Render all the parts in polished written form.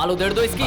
चाल उधेड़ दो इसकी।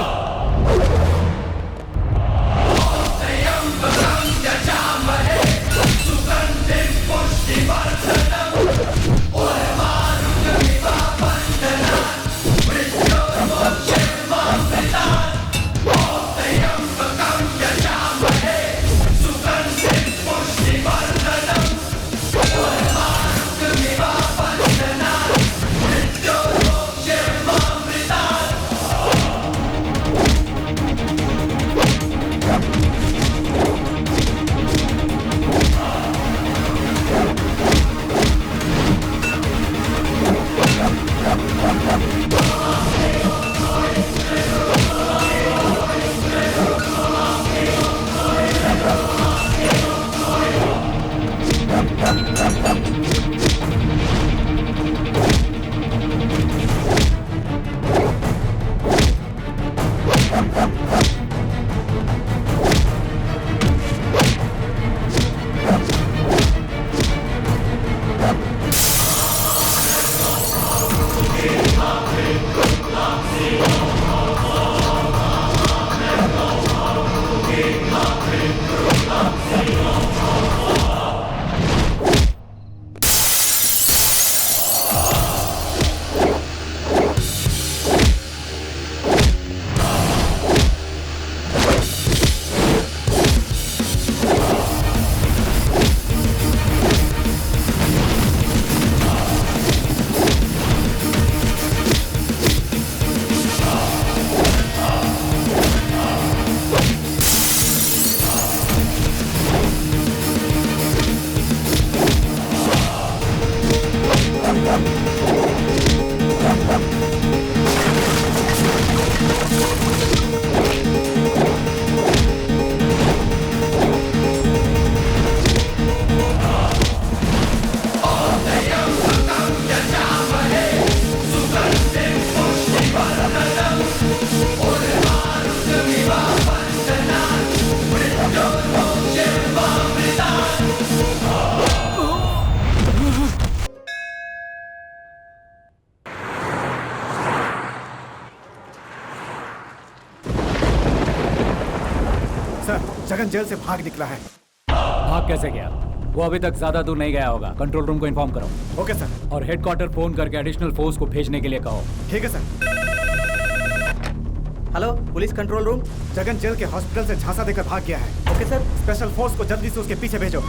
जगन जेल से भाग निकला है। भाग कैसे गया? वो अभी तक ज्यादा दूर नहीं गया होगा। कंट्रोल रूम को इन्फॉर्म करो। Okay sir. और हेडक्वार्टर फोन करके एडिशनल फोर्स को भेजने के लिए कहो। ठीक है sir. Hello, police control room. Jagan जेल के हॉस्पिटल से झांसा देकर भाग गया है। Okay sir. स्पेशल फोर्स को जल्दी से उसके पीछे भेजो।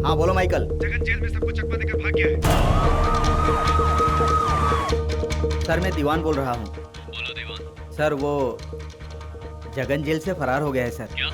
हाँ बोलो माइकल। जगन जेल में सबको चकमा देकर भाग गया है। सर मैं दीवान बोल रहा हूँ। बोलो दीवान। सर वो जगन जेल से फरार हो गया है सर। क्या?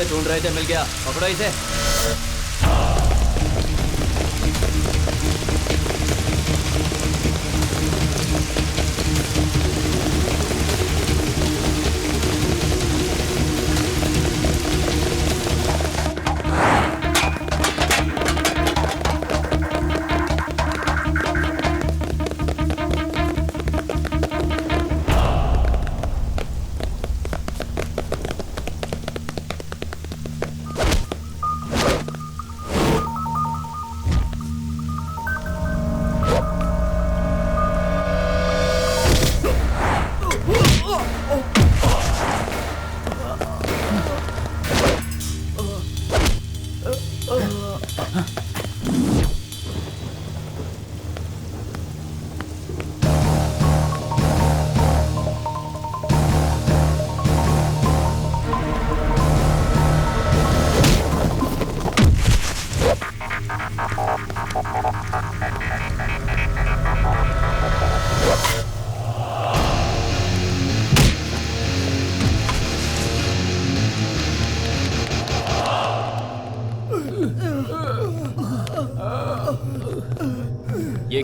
ढूंढ रहे थे, मिल गया। पकड़ो इसे।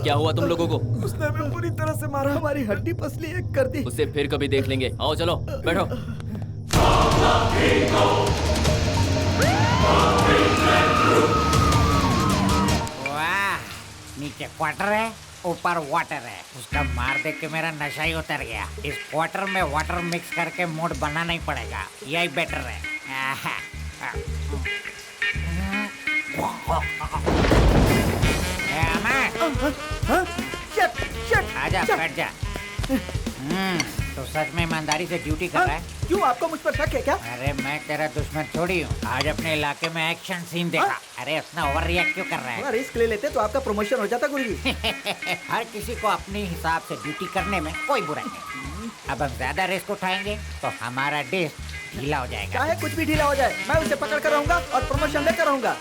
क्या हुआ तुम लोगों को? उसने हमें पूरी तरह से मारा, हमारी हड्डी पसली एक कर दी। उससे फिर कभी देख लेंगे। आओ चलो बैठो। वाह, नीचे क्वार्टर है, ऊपर वाटर है। उसका मार देख के मेरा नशा ही उतर गया। इस क्वार्टर में वाटर मिक्स करके मूड बनाना ही पड़ेगा, यही बेटर है। आजा बैठ जा। तो सच में ईमानदारी से ड्यूटी कर रहा है? क्यों, आपको मुझ पर शक है क्या? अरे मैं तेरा दुश्मन थोड़ी हूँ। आज अपने इलाके में एक्शन सीन देखा। अरे उतना ओवर रिएक्ट क्यों कर रहा है? रिस्क ले लेते तो आपका प्रमोशन हो जाता गुरुजी। हर किसी को अपने हिसाब से ड्यूटी करने में कोई बुराई नहीं। अब हम ज्यादा रिस्क उठाएंगे तो हमारा डिस्क ढीला हो जाएगा। चाहे कुछ भी ढीला हो जाए, मैं उसे पकड़ कर रहूंगा और प्रमोशन लेकर रहूंगा।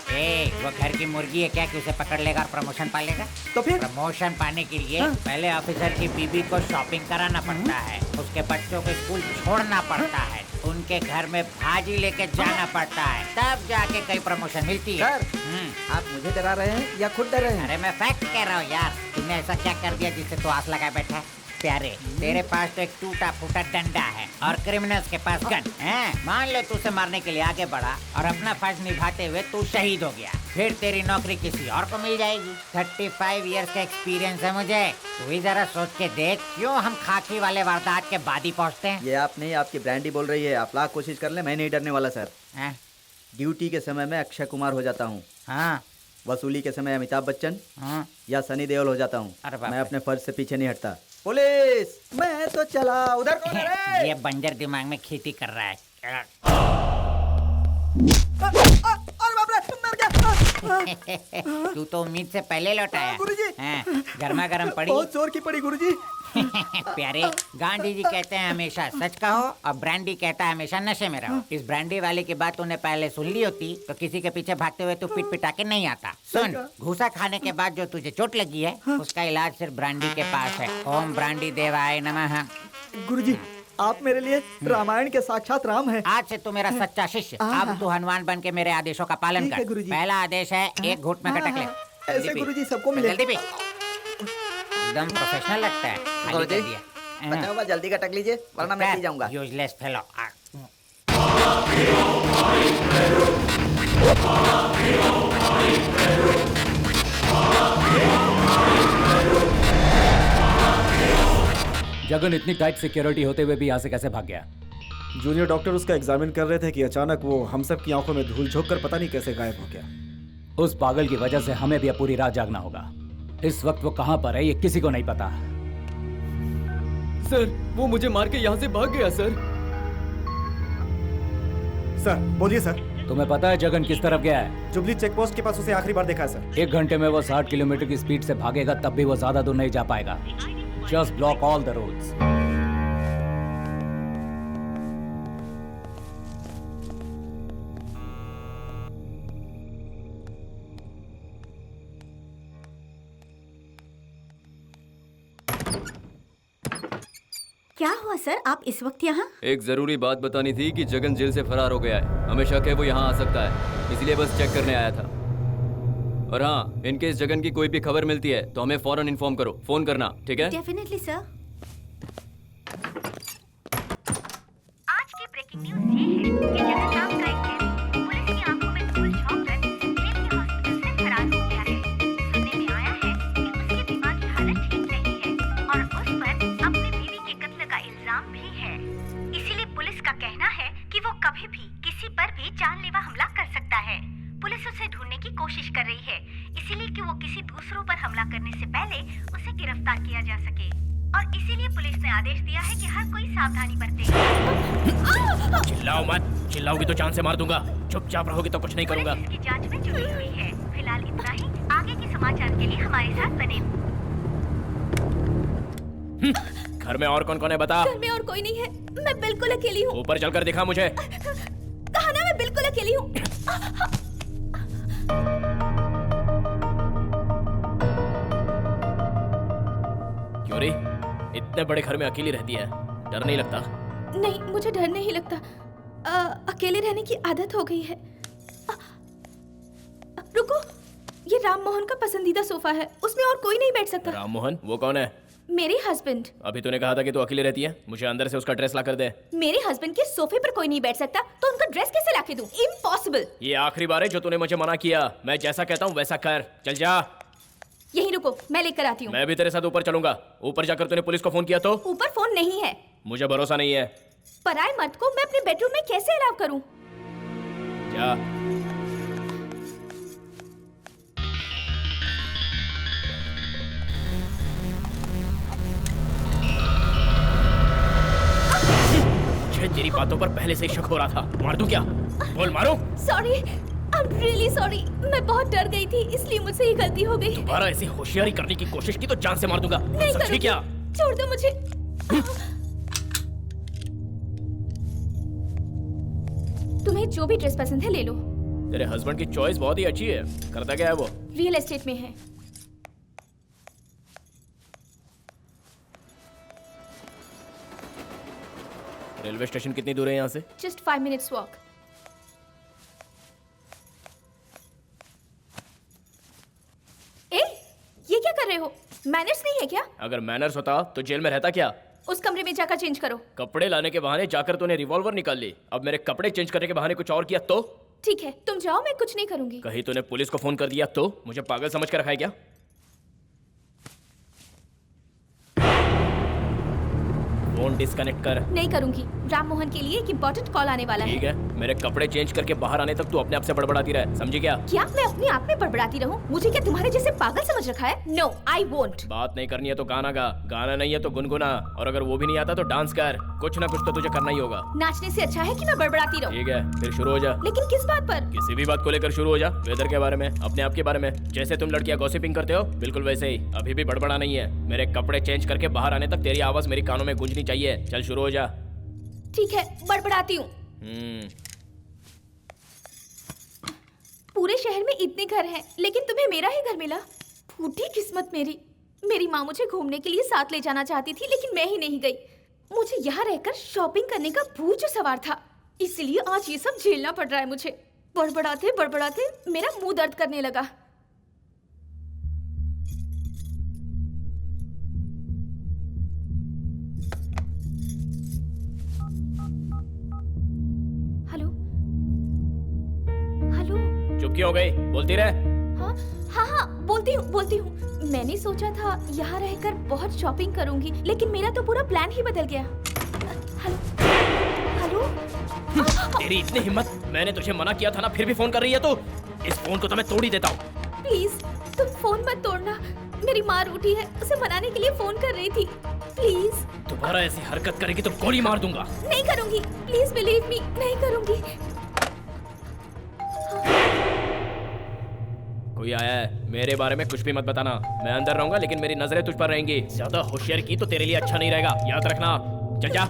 वो घर की मुर्गी है क्या कि उसे पकड़ लेगा और प्रमोशन पा लेगा? तो फिर प्रमोशन पाने के लिए पहले ऑफिसर की बीबी को शॉपिंग कराना पड़ता है, उसके बच्चों को स्कूल छोड़ना पड़ता है, उनके घर में भाजी लेके जाना पड़ता है, तब जाके कई प्रमोशन मिलती है। सर, आप मुझे डरा रहे हैं या खुद डर रहे हैं? अरे मैं फैक्ट कह रहा हूँ यार। तुमने ऐसा क्या कर दिया जिससे तू आस लगाए बैठा है? प्यारे, तेरे पास तो एक टूटा फूटा डंडा है और क्रिमिनल्स के पास गन है। मान लो तू उसे मारने के लिए आगे बढ़ा और अपना फर्ज निभाते हुए तू शहीद हो गया, फिर तेरी नौकरी किसी और को मिल जाएगी। 35 इयर्स का एक्सपीरियंस है मुझे। तू ही जरा सोच के देख, क्यों हम खाकी वाले वारदात के बाद ही पहुँचते हैं? ये आप नहीं, आपकी ब्रांडी बोल रही है। आप लाख कोशिश कर ले, मैं नहीं डरने वाला सर। ड्यूटी के समय में अक्षय कुमार हो जाता हूँ, हाँ, वसूली के समय अमिताभ बच्चन हाँ। या सनी देओल हो जाता हूँ। अरे बाप मैं रे। अपने फर्ज से पीछे नहीं हटता। पुलिस, मैं तो चला। उधर कौन है रे? ये बंजर दिमाग में खेती कर रहा है। अरे बाप रे, मर गया। तू तो उम्मीद से पहले लौट आया। गुरुजी। गर्मा गर्म पड़ी। बहुत जोर की पड़ी गुरुजी। प्यारे, गांधी जी कहते हैं हमेशा सच कहो और ब्रांडी कहता है हमेशा नशे में रहो। इस ब्रांडी वाले की बात तूने पहले सुन ली होती तो किसी के पीछे भागते हुए तू पीट पिटा के नहीं आता। सुन, घूसा खाने के बाद जो तुझे चोट लगी है उसका इलाज सिर्फ ब्रांडी के पास है। ओम ब्रांडी देवाय नमः। गुरुजी, आप मेरे लिए रामायण के साक्षात राम हैं। आज से तू मेरा सच्चा शिष्य। अब तू हनुमान बन के मेरे आदेशों का पालन ठीक है कर। गुरुजी। पहला आदेश है एक घूट में गटक ले। ऐसे जल्दी पी। गुरुजी सबको मिले। जल्दी पी। एकदम प्रोफेशनल लगता है। खाली गुरुजी, कर दिया। बचा हुआ जल्दी का टक लीजिए वरना मैं पी जाऊंगा। Useless fellow. जगन इतनी टाइट सिक्योरिटी होते हुए भी यहाँ से कैसे भाग गया? जूनियर डॉक्टर उसका एग्जामिन कर रहे थे कि अचानक वो हम सब की आंखों में धूल झोंक कर पता नहीं कैसे गायब हो गया। उस पागल की वजह से हमें भी अब पूरी रात जागना होगा। इस वक्त वो कहाँ पर है ये किसी को नहीं पता। सर, वो मुझे मार के यहाँ से भाग गया सर। सर बोलिए सर। तुम्हें पता है जगन किस तरफ गया है? जुबली चेक पोस्ट के पास उसे आखिरी बार देखा है सर। 1 घंटे में वो 60 किलोमीटर की स्पीड से भागेगा, तब भी वो ज्यादा दूर नहीं जा पाएगा। Just block all the roads. क्या हुआ सर, आप इस वक्त यहाँ? एक जरूरी बात बतानी थी कि जगन जेल से फरार हो गया है। हमें शक है वो यहाँ आ सकता है, इसलिए बस चेक करने आया था। और हाँ, इनकेस जगन की कोई भी खबर मिलती है तो हमें फौरन इन्फॉर्म करो। फोन करना, ठीक है? Definitely sir. आज की ब्रेकिंग न्यूज ये है कि जगन नाम का एक कैदी पुलिस की आंखों में धूल झोंककर जेल के हॉस्पिटल से फरार हो गया है। सुनने में आया है कि उसकी दिमागी हालत ठीक नहीं है और उस पर अपनी बीवी के कत्ल का इल्जाम भी है। इसीलिए पुलिस का कहना है कि वो कभी भी किसी पर भी जानलेवा हमला कर सकता है। पुलिस उसे ढूंढने की कोशिश कर रही है, इसीलिए कि वो किसी दूसरों पर हमला करने से पहले उसे गिरफ्तार किया जा सके। और इसीलिए पुलिस ने आदेश दिया है कि हर कोई सावधानी बरते। चिल्लाओ मत, चिल्लाओगी तो जान से मार दूंगा। चुपचाप रहोगी तो कुछ नहीं करूंगा। पुलिस इसकी जांच में जुटी हुई है। फिलहाल इतना ही। आगे के समाचार के लिए हमारे साथ बने। घर में और कौन कौन है बता। घर में और कोई नहीं है, मैं बिल्कुल अकेली हूँ। ऊपर चलकर दिखा मुझे। कहा ना मैं बिल्कुल अकेली हूँ। क्यों रे, इतने बड़े घर में अकेली रहती है, डर नहीं लगता? नहीं, मुझे डर नहीं लगता। अकेले रहने की आदत हो गई है। रुको, ये राम मोहन का पसंदीदा सोफा है, उसमें और कोई नहीं बैठ सकता। राम मोहन वो कौन है? मेरे हस्बैंड। अभी तूने कहा था कि तू अकेली रहती है। मुझे अंदर से उसका ड्रेस ला कर दे। मेरे हस्बैंड के सोफे पर कोई नहीं बैठ सकता तो उनका ड्रेस कैसे लाके दूं? इम्पॉसिबल। ये आखिरी बार है जो तूने मुझे मना किया। मैं जैसा कहता हूँ वैसा कर। चल जा। यहीं रुको, मैं लेकर आती हूँ। मैं भी तेरे साथ ऊपर चलूंगा। ऊपर जाकर तूने पुलिस को फोन किया तो? ऊपर फोन नहीं है। मुझे भरोसा नहीं है। पराये मर्द को मैं अपने बेडरूम में कैसे अलाउ करूं? जा। मुझे तेरी बातों पर पहले से ही शक हो रहा था। मार दूं क्या? बोल मारूं? Sorry, I am really sorry. मैं बहुत डर गई थी, इसलिए मुझसे ये गलती हो गई। दोबारा ऐसी होशियारी करने की कोशिश की तो जान से मार दूंगा। नहीं सच करूंगी। क्या? छोड़ दो मुझे। तुम्हें जो भी ड्रेस पसंद है ले लो। तेरे हस्बैंड की चॉइस बहुत ही अच्छी है। करता क्या है वो? रियल एस्टेट में है। रेलवे स्टेशन कितनी दूर है यहाँ से? Just 5 minutes walk. ए, ये क्या कर रहे हो? मैनर्स नहीं है क्या? अगर मैनर्स होता तो जेल में रहता क्या? उस कमरे में जाकर चेंज करो। कपड़े लाने के बहाने जाकर तूने रिवॉल्वर निकाल ली। अब मेरे कपड़े चेंज करने के बहाने कुछ और किया तो? ठीक है, तुम जाओ, मैं कुछ नहीं करूंगी। कहीं तूने पुलिस को फोन कर दिया तो? मुझे पागल समझ कर रखा है क्या? फोन डिस्कनेक्ट कर। नहीं करूंगी। राम मोहन के लिए एक इम्पोर्टेंट कॉल आने वाला है। ठीक है, मेरे कपड़े चेंज करके बाहर आने तक तू अपने आप से बड़बड़ाती रहे, समझी क्या? क्या मैं अपने आप में बड़बड़ाती रहूं? मुझे क्या तुम्हारे जैसे पागल समझ रखा है? No, I won't. बात नहीं करनी है तो गाना गा, गाना नहीं है तो गुनगुना, और अगर वो भी नहीं आता तो डांस कर। कुछ ना कुछ तो तुझे करना ही होगा। नाचने से अच्छा है कि मैं बड़बड़ाती रहूं। ठीक है, फिर शुरू हो जा। लेकिन किस बात पर? किसी भी बात को लेकर शुरू हो जा। वेदर के बारे में, अपने आप के बारे में। जैसे तुम लड़कियां गॉसिपिंग करते हो बिल्कुल वैसे ही। अभी भी बड़बड़ा नहीं है। मेरे कपड़े चेंज करके बाहर आने तक तेरी आवाज मेरी कानों में गूंजनी चाहिए। चल शुरू हो जा। ठीक है, बड़बड़ाती हूँ। पूरे शहर में इतने घर हैं, लेकिन तुम्हें मेरा ही घर मिला। फूटी किस्मत मेरी। मेरी माँ मुझे घूमने के लिए साथ ले जाना चाहती थी, लेकिन मैं ही नहीं गई। मुझे यहाँ रहकर शॉपिंग करने का भूत जो सवार था, इसलिए आज ये सब झेलना पड़ रहा है मुझे। बड़बड़ाते बड़बड़ाते मेरा मुंह दर्द करने लगा। Hello hello. चुप क्यों हो गई? बोलती रहे। हाँ हाँ हाँ, बोलती हूँ। मैंने सोचा था यहाँ रहकर बहुत शॉपिंग करूंगी, लेकिन मेरा तो पूरा प्लान ही बदल गया। Hello hello. तेरी इतनी हिम्मत! मैंने तुझे मना किया था ना, फिर भी फोन कर रही है तू। इस फोन को तो मैं तोड़ ही देता हूँ। प्लीज तुम फोन मत तोड़ना। मेरी माँ रूठी है, उसे मनाने के लिए फोन कर रही थी। प्लीज। दोबारा ऐसी हरकत करेगी तो गोली मार दूंगा। नहीं करूंगी, प्लीज बिलीव मी, नहीं करूंगी। कोई आया है? मेरे बारे में कुछ भी मत बताना। मैं अंदर रहूंगा लेकिन मेरी नजरें तुझ पर रहेंगी। ज्यादा होशियारी की तो तेरे लिए अच्छा नहीं रहेगा, याद रखना। चल जा।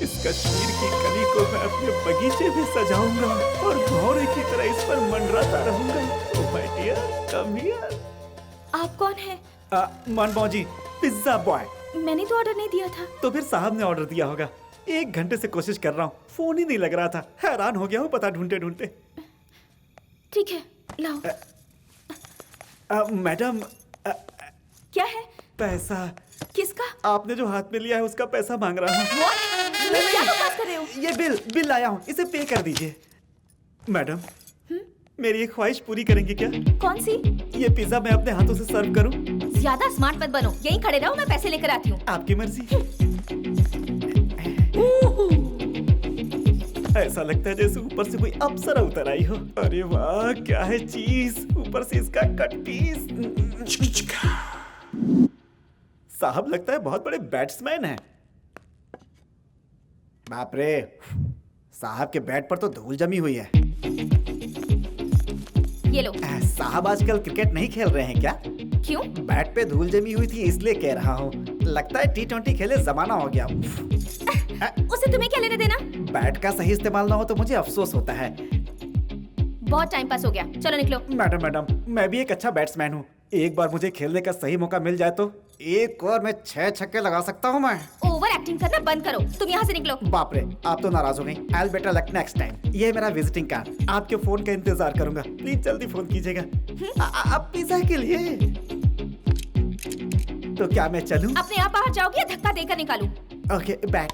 इस कश्मीर की कली को मैं अपने बगीचे में सजाऊंगा और भौरे की तरह इस पर मंडराता रहूंगा। Oh my dear, come here. आप कौन है? Manmohan ji, pizza boy. मैंने तो ऑर्डर नहीं दिया था। तो फिर साहब ने ऑर्डर दिया होगा। 1 घंटे से कोशिश कर रहा हूँ, फोन ही नहीं लग रहा था। हैरान हो गया हूँ पता ढूंढते ढूंढते। ठीक है, लाओ। मैडम, क्या है? पैसा। किसका? आपने जो हाथ में लिया है उसका पैसा मांग रहा हूँ। क्या बकवास कर रहे हो? ये बिल लाया हूँ, इसे पे कर दीजिए। मैडम, मेरी एक ख्वाहिश पूरी करेंगी क्या? कौन सी? ये पिज्जा मैं अपने हाथों से सर्व करूं? ज्यादा स्मार्ट मत बनो, यहीं खड़े रहो, मैं पैसे लेकर आती हूँ। आपकी मर्जी। ऐसा लगता है जैसे ऊपर से कोई अप्सरा उतर आई हो। अरे वाह, क्या है चीज, ऊपर से इसका कट पीस। साहब लगता है बहुत बड़े बैट्समैन हैं। बाप रे, साहब के बैट पर तो धूल जमी हुई है। ये लो। साहब आजकल क्रिकेट नहीं खेल रहे हैं क्या? क्यों? बैट पे धूल जमी हुई थी इसलिए कह रहा हूँ। लगता है T20 खेले जमाना हो गया। उसे तुम्हें क्या लेने देना? बैट का सही इस्तेमाल ना हो तो मुझे अफसोस होता है। बहुत टाइम पास हो गया, चलो निकलो। मैडम, मैं भी एक अच्छा बैट्समैन हूँ। एक बार मुझे खेलने का सही मौका मिल जाए तो एक और मैं 6 छक्के लगा सकता हूँ मैं। ओवर एक्टिंग करना बंद करो, तुम यहाँ से निकलो। बाप रे, आप तो नाराज हो गई। I will better luck next time. ये है मेरा विजिटिंग कार्ड, आपके फोन का इंतजार करूंगा। प्लीज जल्दी फोन कीजिएगा। आप पिज्जा के लिए तो क्या मैं चलूं? अपने आप बाहर जाओगे या धक्का देकर निकालूं? Okay back.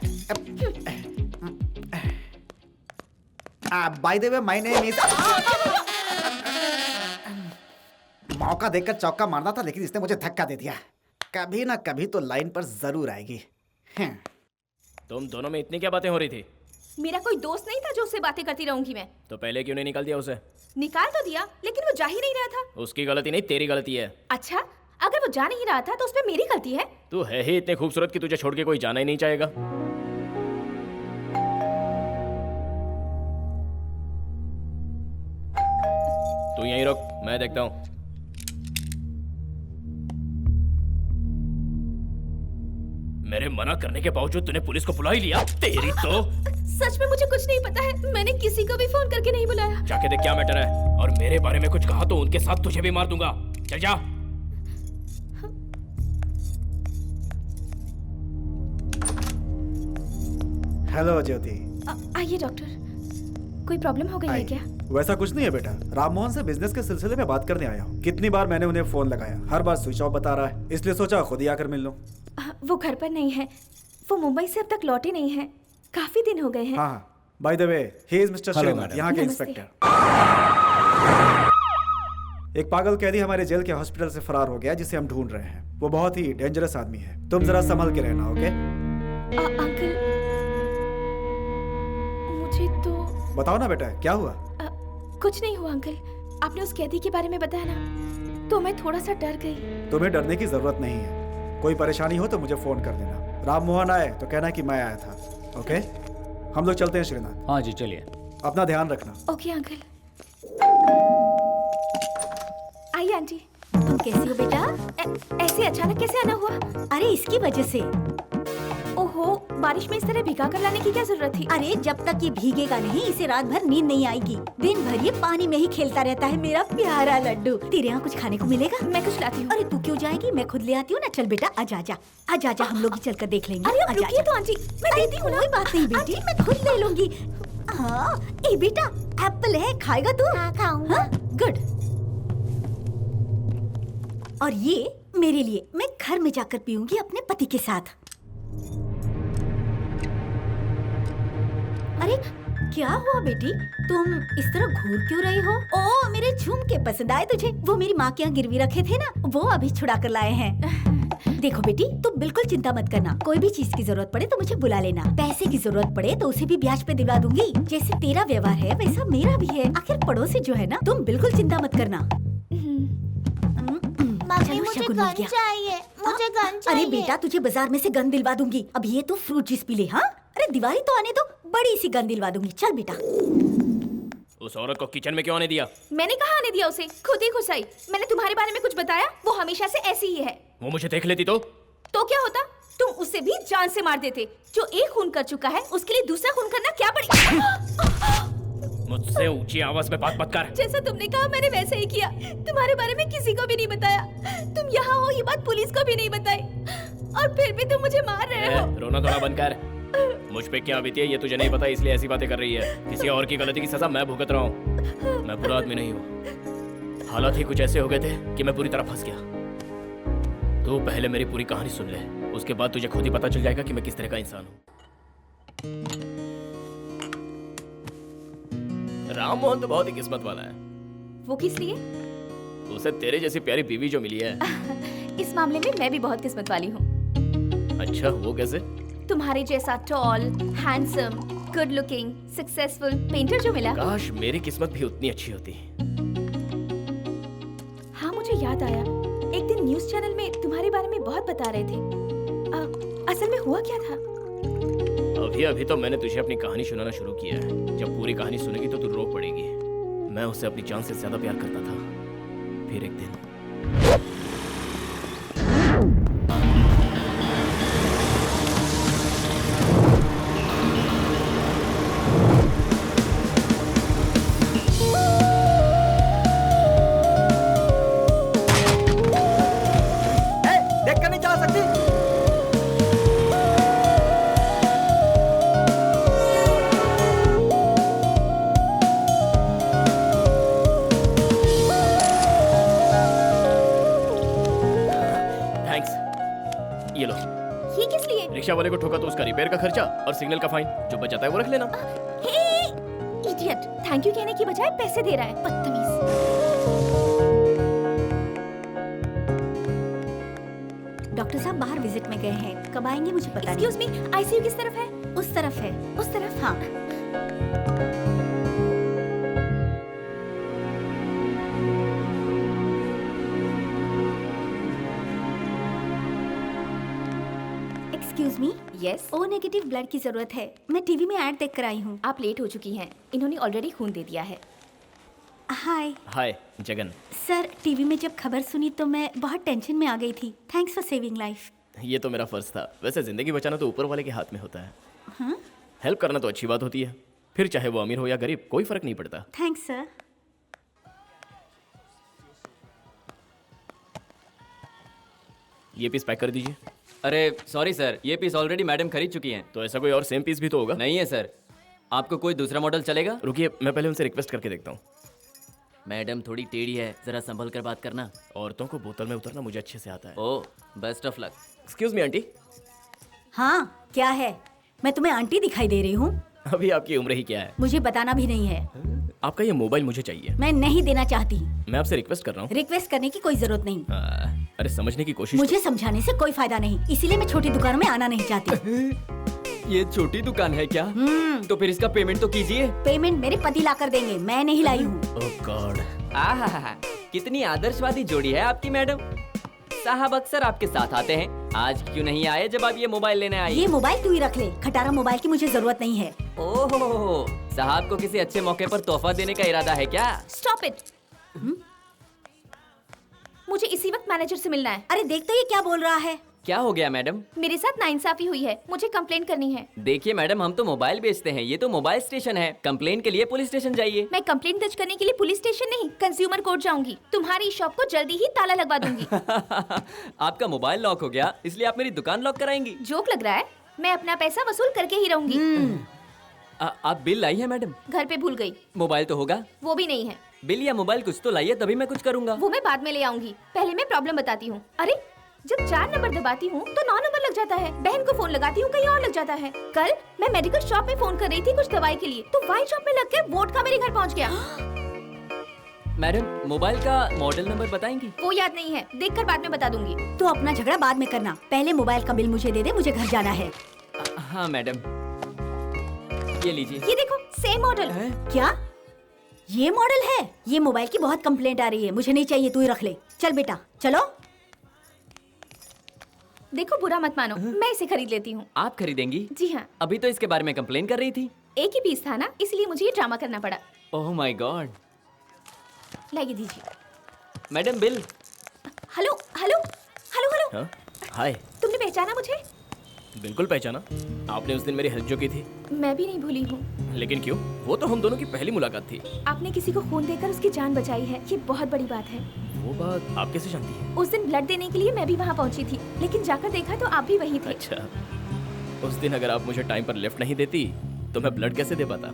Bye the way my name is. मौका देखकर चौका मारना था, लेकिन इसने मुझे धक्का दे दिया। कभी ना कभी तो लाइन पर जरूर आएगी। तुम दोनों में इतनी क्या बातें हो रही थी? मेरा कोई दोस्त नहीं था जो उससे बातें करती रहूंगी मैं। तो पहले क्यों नहीं निकाल दिया उसे? निकाल तो दिया, लेकिन वो जा ही नहीं रहा था। उसकी गलती नहीं, तेरी गलती है। अच्छा, अगर वो जा नहीं रहा था तो उसमें मेरी गलती है? तू है ही इतने खूबसूरत कि तुझे छोड़ के कोई जाना ही नहीं चाहेगा। तू यहीं रुक, मैं देखता हूँ। मेरे मना करने के बावजूद तूने पुलिस को बुला ही लिया। तेरी तो सच में मुझे कुछ नहीं पता है, मैंने किसी को भी फोन करके नहीं बुलाया। जाके देख क्या मैटर है, और मेरे बारे में कुछ कहा तो उनके साथ तुझे भी मार दूंगा। चल जा। हेलो ज्योति। आइए डॉक्टर, कोई प्रॉब्लम हो गई है क्या? वैसा कुछ नहीं है बेटा, राममोहन से बिजनेस के सिलसिले में बात करने आया हूँ। कितनी बार मैंने उन्हें फोन लगाया, हर बार स्विच ऑफ बता रहा है, इसलिए सोचा खुद ही आकर मिल लूं। वो घर पर नहीं है, वो मुंबई से अब तक लौटे नहीं है, काफी दिन हो गए हैं। हाँ, by the way he is mister Srinath, यहाँ के नमस्ते। इंस्पेक्टर। एक पागल कैदी हमारे जेल के हॉस्पिटल से फरार हो गया, जिसे हम ढूंढ रहे हैं। वो बहुत ही डेंजरस आदमी है, तुम जरा संभल के रहना। ओके अंकल, मुझे तो बताओ ना बेटा, क्या हुआ? कुछ नहीं हुआ अंकल, आपने उस कैदी के बारे में बताया ना, तो मैं थोड़ा सा डर गई। तुम्हें डरने की जरूरत नहीं है, कोई परेशानी हो तो मुझे फोन कर देना। राममोहन आए तो कहना कि मैं आया था। ओके, हम लोग चलते हैं श्रीनाथ। हाँ जी चलिए। अपना ध्यान रखना। Okay uncle. आइए आंटी। तुम कैसी हो बेटा? ऐसे अचानक कैसे आना हुआ? अरे इसकी वजह से। ओहो, बारिश में इस तरह भिगा कर लाने की क्या जरूरत थी? अरे जब तक ये भीगेगा नहीं, इसे रात भर नींद नहीं आएगी। दिन भर ये पानी में ही खेलता रहता है, मेरा प्यारा लड्डू। तेरे यहाँ कुछ खाने को मिलेगा? मैं कुछ लाती हूँ। अरे तू क्यों जाएगी, मैं खुद ले आती हूँ ना। चल बेटा, आजा आजा आजा आजा, हम लोग ही चल कर देख लेंगे। अरे अब रुकिए तो आंटी, मैं देती हूँ ना। कोई बात नहीं बेटी, मैं खुद ले लूंगी। हाँ, ए बेटा एप्पल है, खाएगा तू? हाँ खाऊंगा। गुड। और ये मेरे लिए, मैं घर में जाकर पीऊंगी अपने पति के साथ। अरे क्या हुआ बेटी, तुम इस तरह घूर क्यों रही हो? ओ मेरे झुमके पसंद आए तुझे? वो मेरी माँ के यहाँ गिरवी रखे थे ना, वो अभी छुड़ा कर लाए हैं। देखो बेटी, तुम बिल्कुल चिंता मत करना, कोई भी चीज की जरूरत पड़े तो मुझे बुला लेना। पैसे की जरूरत पड़े तो उसे भी ब्याज पे दिलवा दूंगी। जैसे तेरा व्यवहार है वैसा मेरा भी है, आखिर पड़ोसी जो है ना। तुम बिल्कुल चिंता मत करना। मम्मी मुझे गन चाहिए, मुझे गन चाहिए। अरे बेटा, तुझे बाजार में से गन दिलवा दूंगी। अब ये तो फ्रूट जूस पी ले। हाँ, अरे दिवाली तो आने दो, बड़ी सी गन दिलवा दूंगी। चल बेटा। उस औरत को किचन में क्यों आने दिया? मैंने कहा आने दिया उसे, खुद ही घुस आई। मैंने तुम्हारे बारे में कुछ बताया? वो हमेशा से ऐसी ही है। वो मुझे देख लेती तो क्या होता? तुम उसे भी जान से मार देते। जो एक खून कर चुका है उसके लिए दूसरा खून करना क्या पड़ेगा? मुझसे ऊंची आवाज में बात मत कर। जैसा तुमने कहा मैंने वैसे ही किया। तुम्हारे बारे में किसी को भी नहीं बताया। तुम यहाँ हो ये बात पुलिस को भी नहीं बताई, और फिर भी तुम मुझे मार रहे हो। रोना धोना बंद कर। मुझ पे क्या बीती है ये तुझे नहीं पता, इसलिए ऐसी बातें कर रही है। किसी और की गलती की सजा मैं भुगत रहा हूँ। मैं बुरा आदमी नहीं हूँ, हालात ही कुछ ऐसे हो गए थे कि मैं पूरी तरह फंस गया। तू पहले मेरी पूरी कहानी सुन ले, उसके बाद तुझे खुद ही पता चल जाएगा कि मैं किस तरह का इंसान हूँ। राममोहन तो बहुत ही किस्मत वाला है। वो किस लिए? उसे तेरे जैसी प्यारी बीवी जो मिली है। इस मामले में मैं भी बहुत किस्मत वाली हूँ। अच्छा, वो कैसे? तुम्हारे जैसा tall, handsome, good looking, successful painter जो मिला। काश मेरी किस्मत भी उतनी अच्छी होती। हाँ, मुझे याद आया, एक दिन न्यूज़ चैनल में तुम्हारे बारे में बहुत बता रहे थे। असल में हुआ क्या था? अभी अभी तो मैंने तुझे अपनी कहानी सुनाना शुरू किया है। जब पूरी कहानी सुनेगी तो तू रो पड़ेगी। मैं उसे अपनी जान से ज्यादा प्यार करता था। फिर एक दिन देख कर नहीं चला रिक्शा वाले को ठोका तो उसका रिपेयर का खर्चा और सिग्नल का फाइन, जो बचाता है वो रख लेना। इडियट, थैंक यू कहने की बजाय पैसे दे रहा है, बदतमीज। डॉक्टर साहब बाहर विजिट में गए हैं, कब आएंगे मुझे पता नहीं। एक्सक्यूज मी, आईसीयू किस तरफ है? उस तरफ है। उस तरफ? हाँ। Excuse me. Yes. O negative blood की जरूरत है, मैं टीवी में ऐड देख कर आई हूँ। आप लेट हो चुकी हैं, इन्होंने ऑलरेडी खून दे दिया है। हाय। हाय जगन। सर, टीवी में जब खबर सुनी तो मैं बहुत टेंशन में आ गई थी। Thanks for saving life. ये तो मेरा फर्ज था। वैसे जिंदगी बचाना तो ऊपर वाले के हाथ में होता है। हाँ? हेल्प करना तो अच्छी बात होती है, फिर चाहे वो अमीर हो या गरीब, कोई फर्क नहीं पड़ता। Thanks sir. ये पीस पैक कर दीजिए। अरे सॉरी सर, ये पीस ऑलरेडी मैडम खरीद चुकी हैं। तो ऐसा कोई और सेम पीस भी तो होगा? नहीं है सर। आपको कोई दूसरा मॉडल चलेगा? रुकिए, मैं पहले उनसे रिक्वेस्ट करके देखता हूँ। मैडम थोड़ी टेढ़ी है, जरा संभल कर बात करना। औरतों को बोतल में उतरना मुझे अच्छे से आता है। Oh, best of luck. Excuse me aunty. हाँ, क्या है? मैं तुम्हें आंटी दिखाई दे रही हूँ? अभी आपकी उम्र ही क्या है? मुझे बताना भी नहीं है। आपका ये मोबाइल मुझे चाहिए। मैं नहीं देना चाहती। मैं आपसे रिक्वेस्ट कर रहा हूँ। रिक्वेस्ट करने की कोई जरूरत नहीं। अरे समझने की कोशिश। मुझे समझाने से कोई फायदा नहीं, इसीलिए मैं छोटी दुकानों में आना नहीं चाहती। ये छोटी दुकान है क्या? तो फिर इसका पेमेंट तो कीजिए। पेमेंट मेरे पति ला कर देंगे, मैं नहीं लाई हूँ। ओह गॉड। आहा, कितनी आदर्शवादी जोड़ी है आपकी मैडम। साहब अक्सर आपके साथ आते हैं, आज क्यों नहीं आए जब आप ये मोबाइल लेने आई? ये मोबाइल तू ही रख ले, खटारा मोबाइल की मुझे जरूरत नहीं है। ओहो, साहब को किसी अच्छे मौके पर तोहफा देने का इरादा है क्या? Stop it. मुझे इसी वक्त मैनेजर से मिलना है। अरे देख तो ये क्या बोल रहा है। क्या हो गया मैडम? मेरे साथ नाइंसाफी हुई है, मुझे कंप्लेन करनी है। देखिए मैडम, हम तो मोबाइल बेचते हैं, ये तो मोबाइल स्टेशन है। कंप्लेन के लिए पुलिस स्टेशन जाइए। मैं कंप्लेन दर्ज करने के लिए पुलिस स्टेशन नहीं, कंज्यूमर कोर्ट जाऊंगी। तुम्हारी शॉप को जल्दी ही ताला लगवा दूंगी। आपका मोबाइल लॉक हो गया, इसलिए आप मेरी दुकान लॉक कराएंगी? जोक लग रहा है? मैं अपना पैसा वसूल करके ही रहूंगी। आप बिल लाई है मैडम? घर पे भूल गई। मोबाइल तो होगा? वो भी नहीं है। बिल या मोबाइल कुछ तो लाइए, तभी मैं कुछ करूंगा। वो मैं बाद में ले आऊंगी, पहले मैं प्रॉब्लम बताती हूँ। अरे जब 4 नंबर दबाती हूँ तो 9 नंबर लग जाता है। बहन को फोन लगाती हूँ, कहीं और लग जाता है। कल मैं मेडिकल शॉप में फोन कर रही थी कुछ दवाई के लिए, तो वाइन शॉप में लग के वोडका मेरे घर पहुँच गया। मैडम मोबाइल का मॉडल नंबर बताएंगी? वो याद नहीं है, देखकर बाद में बता दूंगी। तो अपना झगड़ा बाद में करना, पहले मोबाइल का बिल मुझे दे दे, मुझे घर जाना है। हाँ मैडम, ये लीजिए। ये देखो, सेम मॉडल। क्या ये मॉडल है? ये मोबाइल की बहुत कंप्लेंट आ रही है, मुझे नहीं चाहिए, तू ही रख ले। चल बेटा चलो। देखो बुरा मत मानो, मैं इसे खरीद लेती हूँ। आप खरीदेंगी? जी हाँ। अभी तो इसके बारे में कंप्लेन कर रही थी। एक ही पीस था ना, इसलिए मुझे ये ड्रामा करना पड़ा। Oh my God. लाइए दीजिए। Madam bill. Hello hello hello hello. हाँ? हाय। तुमने पहचाना मुझे? बिल्कुल पहचाना, आपने उस दिन मेरी हेल्प जो की थी। मैं भी नहीं भूली हूँ। लेकिन क्यों? वो तो हम दोनों की पहली मुलाकात थी। आपने किसी को खून देकर उसकी जान बचाई है, ये बहुत बड़ी बात है। वो बात आप कैसे जानती हैं? उस दिन ब्लड देने के लिए मैं भी वहाँ पहुँची थी, लेकिन जाकर देखा तो आप भी वहीं थे। अच्छा, उस दिन अगर आप मुझे टाइम पर लिफ्ट नहीं देती तो मैं ब्लड कैसे दे पाता?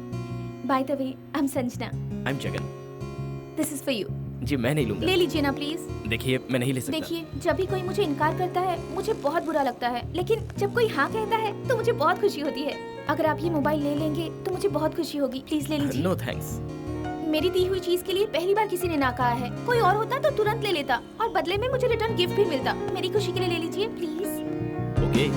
By the way, I am Sanjana. I am Jagan. This is for you. जी मैं नहीं लूंगा। ले लीजिए ना प्लीज। देखिए मैं नहीं ले सकता। देखिए, जब भी कोई मुझे इनकार करता है मुझे बहुत बुरा लगता है, लेकिन जब कोई हाँ कहता है तो मुझे बहुत खुशी होती है। अगर आप ये मोबाइल ले लेंगे तो मुझे बहुत खुशी होगी, प्लीज ले लीजिए। No thanks. मेरी दी हुई चीज के लिए पहली बार किसी ने ना कहा है। कोई और होता तो तुरंत ले लेता और बदले में मुझे रिटर्न गिफ्ट भी मिलता। मेरी खुशी के लिए ले लीजिए प्लीज। ओके।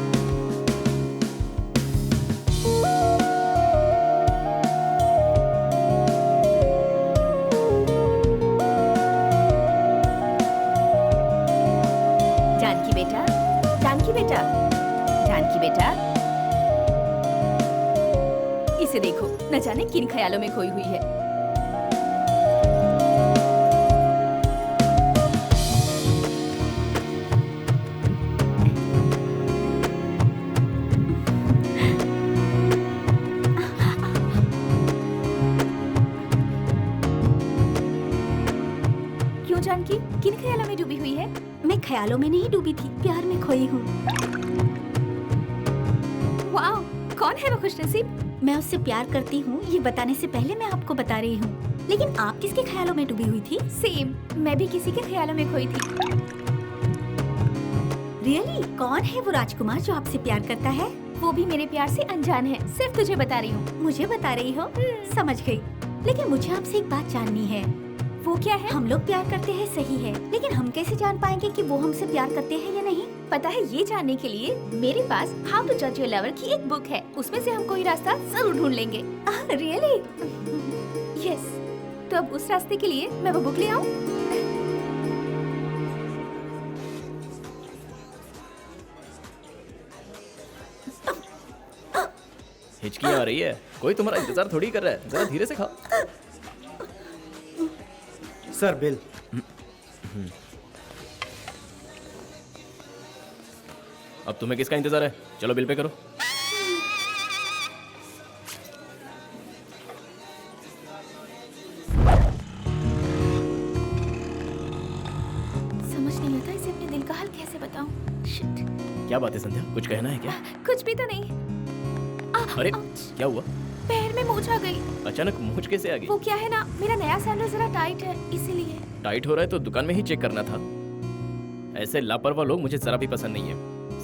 जानकी बेटा, जानकी बेटा, जानकी बेटा, इसे देखो, न जाने किन ख्यालों में खोई हुई है। क्यों जानकी, किन ख्यालों में डूबी हुई है? मैं ख्यालों में नहीं डूबी थी, प्यार में खोई हूँ। वाओ, कौन है वो खुशनसीब? मैं उससे प्यार करती हूँ, ये बताने से पहले मैं आपको बता रही हूँ। लेकिन आप किसके ख्यालों में डूबी हुई थी? सेम, मैं भी किसी के ख्यालों में खोई थी। रियली? कौन है वो राजकुमार जो आपसे प्यार करता है? वो भी मेरे प्यार से अनजान है, सिर्फ तुझे बता रही हूँ। मुझे बता रही हो? समझ गई। लेकिन मुझे आपसे एक बात जाननी है। वो क्या है? हम लोग प्यार करते हैं सही है, लेकिन हम कैसे जान पाएंगे कि वो हमसे प्यार करते हैं या नहीं? पता है, ये जानने के लिए मेरे पास हाउ टू जज योर लवर की एक बुक है। उसमें से हम कोई रास्ता जरूर ढूंढ लेंगे। रियली? यस। तो अब उस रास्ते के लिए मैं वो बुक ले आऊँ? हिचकी आ रही है, कोई तुम्हारा इंतजार थोड़ी कर रहा है, जरा धीरे से खाओ। Sir bill. अब तुम्हें किसका इंतजार है? चलो बिल पे करो। समझ नहीं आता इसे अपने दिल का हाल कैसे बताऊं। शिट। क्या बात है संध्या, कुछ कहना है क्या? कुछ भी तो नहीं। अरे क्या हुआ? पैर में मोच आ गई। अचानक मोच कैसे आ गई? वो क्या है ना, मेरा नया सैंडल जरा टाइट है, इसीलिए। टाइट हो रहा है तो दुकान में ही चेक करना था। ऐसे लापरवाह लोग मुझे जरा भी पसंद नहीं है।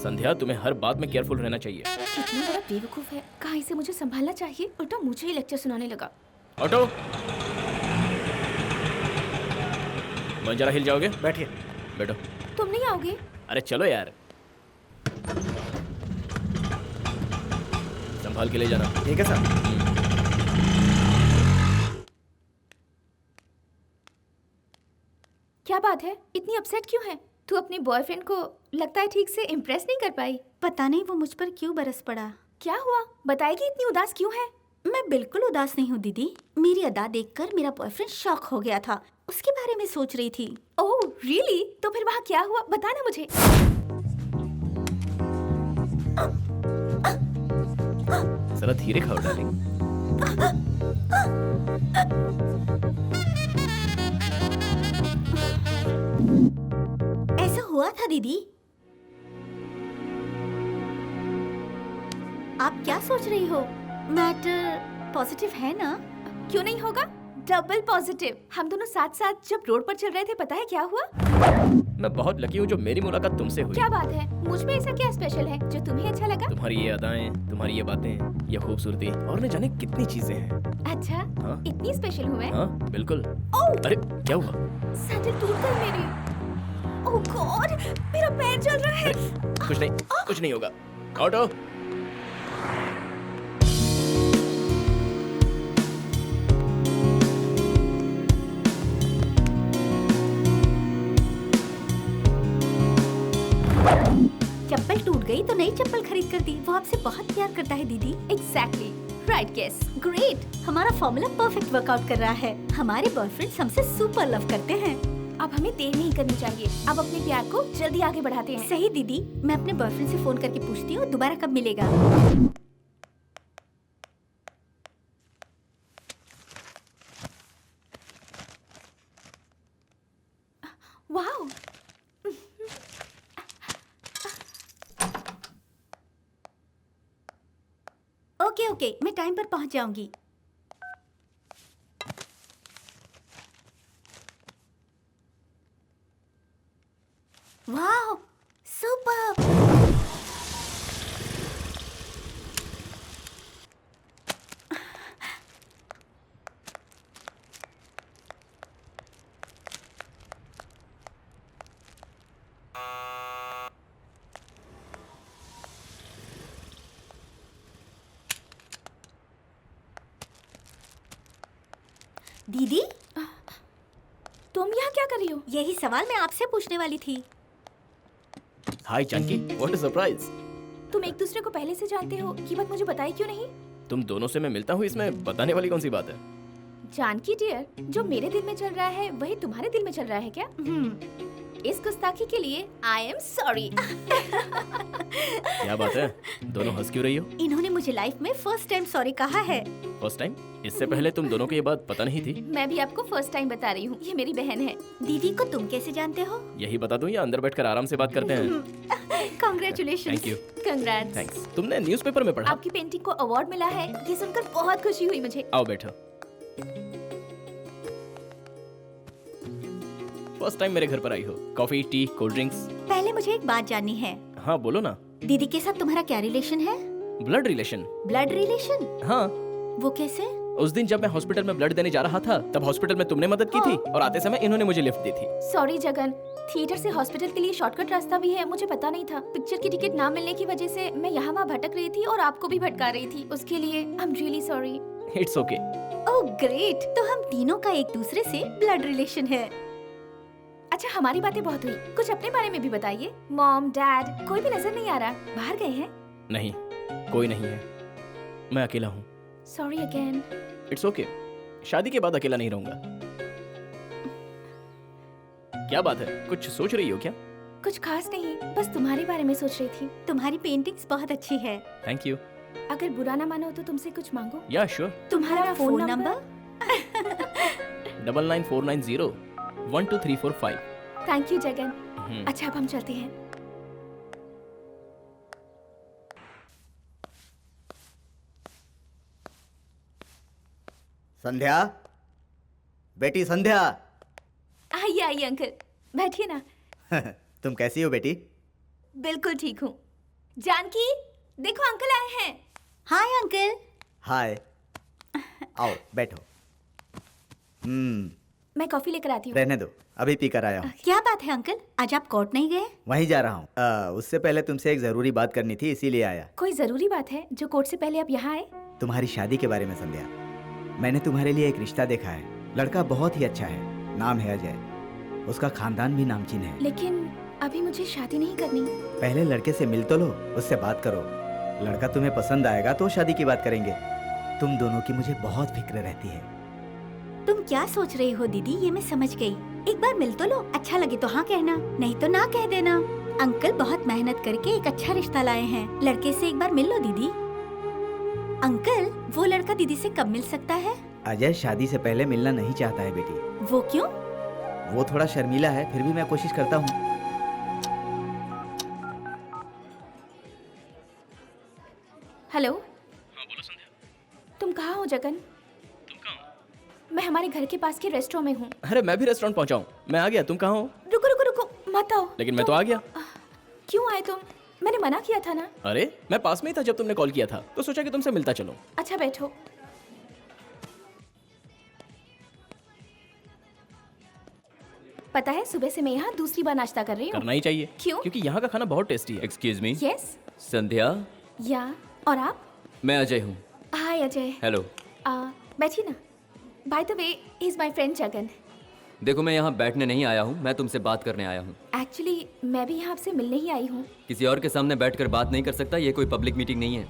संध्या, तुम्हें हर बात में केयरफुल रहना चाहिए। कितना बड़ा बेवकूफ है, कहाँ इसे मुझे संभालना चाहिए, उल्टा मुझे ही लेक्चर सुनाने लगा। ऑटो, जरा हिल जाओगे? बैठिए। बैठो। तुम नहीं आओगे? अरे चलो यार, संभाल के ले जाना। ठीक है सर। क्या बात है, इतनी अपसेट क्यों है? तू अपने बॉयफ्रेंड को लगता है ठीक से इम्प्रेस नहीं कर पाई। पता नहीं वो मुझ पर क्यों बरस पड़ा। क्या हुआ, बताएगी? इतनी उदास क्यों है? मैं बिल्कुल उदास नहीं हूँ दीदी। मेरी अदा देखकर मेरा बॉयफ्रेंड शॉक हो गया था, उसके बारे में सोच रही थी। Oh really? तो फिर वहाँ क्या हुआ, बताना मुझे। जरा धीरे खाओ डार्लिंग। ऐसा हुआ था दीदी। आप क्या सोच रही हो? मैटर पॉजिटिव है ना? क्यों नहीं होगा, डबल पॉजिटिव। हम दोनों साथ साथ जब रोड पर चल रहे थे, पता है क्या हुआ? मैं बहुत लकी हूँ जो मेरी मुलाकात तुमसे हुई। क्या बात है, मुझ में ऐसा क्या स्पेशल है जो तुम्हें अच्छा लगा? तुम्हारी ये अदाएं, तुम्हारी ये बातें, ये खूबसूरती और न जाने कितनी चीजें हैं। अच्छा, हाँ? इतनी स्पेशल हूँ मैं? हाँ बिल्कुल। अरे क्या हुआ? सैंडल टूट गई मेरी। ओह गॉड, मेरा पैर जल रहा है। कुछ नहीं होगा। ऑटो, चप्पल टूट गई तो नई चप्पल खरीद कर दी। वो आपसे बहुत प्यार करता है दीदी। Exactly, right guess. ग्रेट, हमारा फॉर्मूला परफेक्ट वर्कआउट कर रहा है। हमारे बॉयफ्रेंड हमसे सुपर लव करते हैं। अब हमें देर नहीं करनी चाहिए, अब अपने प्यार को जल्दी आगे बढ़ाते हैं। सही दीदी, मैं अपने बॉयफ्रेंड से फोन करके पूछती हूँ दोबारा कब मिलेगा। वाओ, ओके ओके, मैं टाइम पर पहुँच जाऊंगी। Wow, super. दीदी, तुम यहाँ क्या कर रही हो? यही सवाल मैं आपसे पूछने वाली थी। हाय जानकी, व्हाट अ सरप्राइज। तुम एक दूसरे को पहले से जानते हो, ये बात मुझे बताई क्यों नहीं? तुम दोनों से मैं मिलता हूँ, इसमें बताने वाली कौन सी बात है? जानकी डियर, जो मेरे दिल में चल रहा है वही तुम्हारे दिल में चल रहा है क्या? इस गुस्ताखी के लिए आई एम सॉरी। क्या बात है, दोनों हंस क्यों रही हो? इन्होंने मुझे लाइफ में फर्स्ट टाइम सॉरी कहा है। First time? इससे पहले तुम दोनों को ये बात पता नहीं थी? मैं भी आपको फर्स्ट टाइम बता रही हूँ, ये मेरी बहन है। दीदी को तुम कैसे जानते हो? यही बता दूं या अंदर बैठकर आराम से बात करते हैं? Congratulations. Thank you. Congrats. Thanks. तुमने न्यूज़पेपर में पढ़ा? आपकी पेंटिंग को अवार्ड मिला है, ये सुनकर बहुत खुशी हुई मुझे। आओ बैठो। फर्स्ट टाइम मेरे घर पर आई हो, कॉफी, टी, कोल्ड ड्रिंक्स? पहले पहले मुझे एक बात जाननी है। हाँ बोलो ना। दीदी के साथ तुम्हारा क्या रिलेशन है? Blood relation. Blood relation? हाँ। वो कैसे? उस दिन जब मैं हॉस्पिटल में ब्लड देने जा रहा था तब हॉस्पिटल में तुमने मदद की थी और आते समय इन्होंने मुझे लिफ्ट दी थी। सॉरी जगन, थिएटर से हॉस्पिटल के लिए शॉर्टकट रास्ता भी है, मुझे पता नहीं था। पिक्चर की टिकट ना मिलने की वजह से मैं यहाँ वहाँ भटक रही थी और आपको भी भटका रही थी। उसके लिए I am really sorry. It's okay. Oh great, तो हम तीनों का एक दूसरे से ब्लड रिलेशन है। अच्छा, हमारी बातें बहुत हुई, कुछ अपने बारे में भी बताइए। मॉम, डैड, कोई भी नजर नहीं आ रहा, बाहर गए हैं? नहीं, कोई नहीं है, मैं अकेला हूँ। Sorry again. इट्स ओके, शादी के बाद अकेला नहीं रहूंगा। क्या बात है, कुछ सोच रही हो क्या? कुछ खास नहीं, बस तुम्हारे बारे में सोच रही थी। तुम्हारी पेंटिंग्स बहुत अच्छी है। Thank you. अगर बुरा ना मानो तो तुमसे कुछ मांगो? या श्योर। तुम्हारा phone number? 9949012345। Thank you Jagan. अच्छा, अब हम चलते हैं। संध्या, बेटी संध्या। आइए आइए अंकल, बैठिए ना। तुम कैसी हो बेटी? बिल्कुल ठीक हूँ। जानकी, देखो अंकल आए हैं। Hi uncle. हाय, आओ बैठो। मैं कॉफी लेकर आती हूँ। रहने दो, अभी पीकर आया हूँ। क्या बात है अंकल, आज आप कोर्ट नहीं गए? वहीं जा रहा हूँ। उससे पहले तुमसे एक जरूरी बात करनी थी, इसीलिए आया। कोई जरूरी बात है जो कोर्ट से पहले आप यहाँ आए? तुम्हारी शादी के बारे में संध्या। मैंने तुम्हारे लिए एक रिश्ता देखा है। लड़का बहुत ही अच्छा है, नाम है अजय। उसका खानदान भी नामचीन है। लेकिन अभी मुझे शादी नहीं करनी। पहले लड़के से मिल तो लो, उससे बात करो। लड़का तुम्हें पसंद आएगा तो शादी की बात करेंगे। तुम दोनों की मुझे बहुत फिक्र रहती है। तुम क्या सोच रही हो दीदी, ये मैं समझ गई। एक बार मिल तो लो, अच्छा लगे तो हाँ कहना, नहीं तो ना कह देना। अंकल बहुत मेहनत करके एक अच्छा रिश्ता लाए हैं, लड़के से एक बार मिल लो दीदी। अंकल, वो लड़का दीदी से कब मिल सकता है? अजय शादी से पहले मिलना नहीं चाहता है बेटी। वो क्यों? वो थोड़ा शर्मीला है, फिर भी मैं कोशिश करता हूँ। हेलो। हाँ बोलो संध्या। तुम कहाँ हो जगन? तुम कहाँ हो? मैं हमारे घर के पास के रेस्टोरेंट में हूँ। अरे मैं भी रेस्टोरेंट पहुँचा हूँ, मैं आ गया। तुम कहाँ हो? रुको रुको रुको, मत आओ। लेकिन मैं तो आ गया। क्यों आए तुम? मैंने मना किया था ना। अरे मैं पास में ही था जब तुमने कॉल किया था, तो सोचा कि तुमसे मिलता चलो। अच्छा बैठो। पता है, सुबह से मैं यहाँ दूसरी बार नाश्ता कर रही हूँ। करना ही चाहिए। क्यों? क्योंकि यहाँ का खाना बहुत टेस्टी है। Excuse me. यस। संध्या। या, और आप? मैं अजय हूँ। हाय अजय। हेलो। बैठिए ना। Bye the way, he is my friend Jagan. देखो, मैं यहाँ बैठने नहीं आया हूँ, मैं तुमसे बात करने आया हूँ। एक्चुअली मैं भी यहाँ आपसे मिलने ही आई हूँ। किसी और के सामने बैठकर बात नहीं कर सकता, ये कोई पब्लिक मीटिंग नहीं है।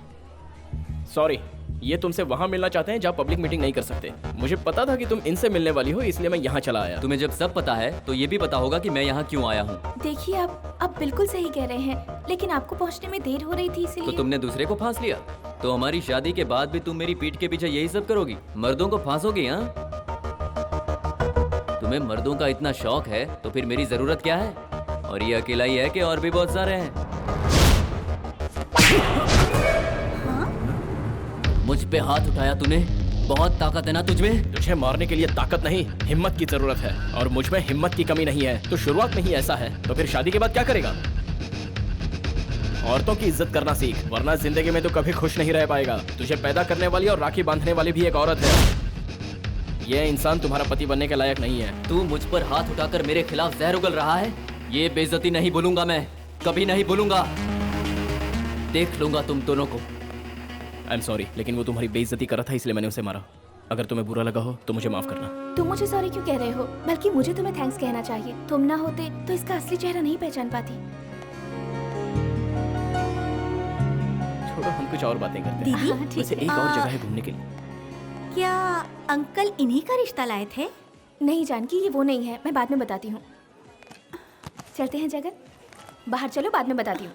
सॉरी, ये तुमसे वहाँ मिलना चाहते हैं जहाँ पब्लिक मीटिंग नहीं कर सकते। मुझे पता था कि तुम इनसे मिलने वाली हो, इसलिए मैं यहाँ चला आया। तुम्हें जब सब पता है तो ये भी पता होगा कि मैं यहाँ क्यों आया हूँ। देखिए, आप बिल्कुल सही कह रहे हैं, लेकिन आपको पहुँचने में देर हो रही थी तो इसलिए। तुमने दूसरे को फांस लिया। तो हमारी शादी के बाद भी तुम मेरी पीठ के पीछे यही सब करोगी, मर्दों को फांसोगी? हाँ, तुम्हें मर्दों का इतना शौक है तो फिर मेरी जरूरत क्या है? और ये अकेला ही है कि और भी बहुत सारे हैं? मुझ पे हाथ उठाया तूने, बहुत ताकत है ना तुझ में? तुझे मारने के लिए ताकत नहीं, हिम्मत की जरूरत है, और मुझ में हिम्मत की कमी नहीं है। तो शुरुआत में ही ऐसा है तो फिर शादी के बाद क्या करेगा? औरतों की इज्जत करना सीख, वरना जिंदगी में तो कभी खुश नहीं रह पाएगा। तुझे पैदा करने वाली और राखी बांधने वाली भी एक औरत है। यह इंसान तुम्हारा पति बनने के लायक नहीं है। तू मुझ पर हाथ उठाकर मेरे खिलाफ जहर उगल रहा है। ये बेइज्जती नहीं भूलूंगा मैं, कभी नहीं भूलूंगा। देख लूंगा तुम दोनों को। आई एम सॉरी, लेकिन वो तुम्हारी बेइज्जती कर रहा था इसलिए मैंने उसे मारा। अगर तुम्हें बुरा लगा हो तो मुझे माफ करना। तुम मुझे सॉरी क्यों कह रहे हो? बल्कि मुझे तुम्हें थैंक्स कहना चाहिए। तुम ना होते तो इसका असली चेहरा नहीं पहचान पाती। छोड़ो, हम कुछ और बातें करते दीदी, हैं। हाँ, ठीक वैसे है। एक और जगह है घूमने के लिए। क्या अंकल इन्हीं का रिश्ता लाए थे? नहीं जानकी, ये वो नहीं है, मैं बाद में बताती हूँ। चलते हैं जगन, बाहर चलो, बाद में बताती हूँ।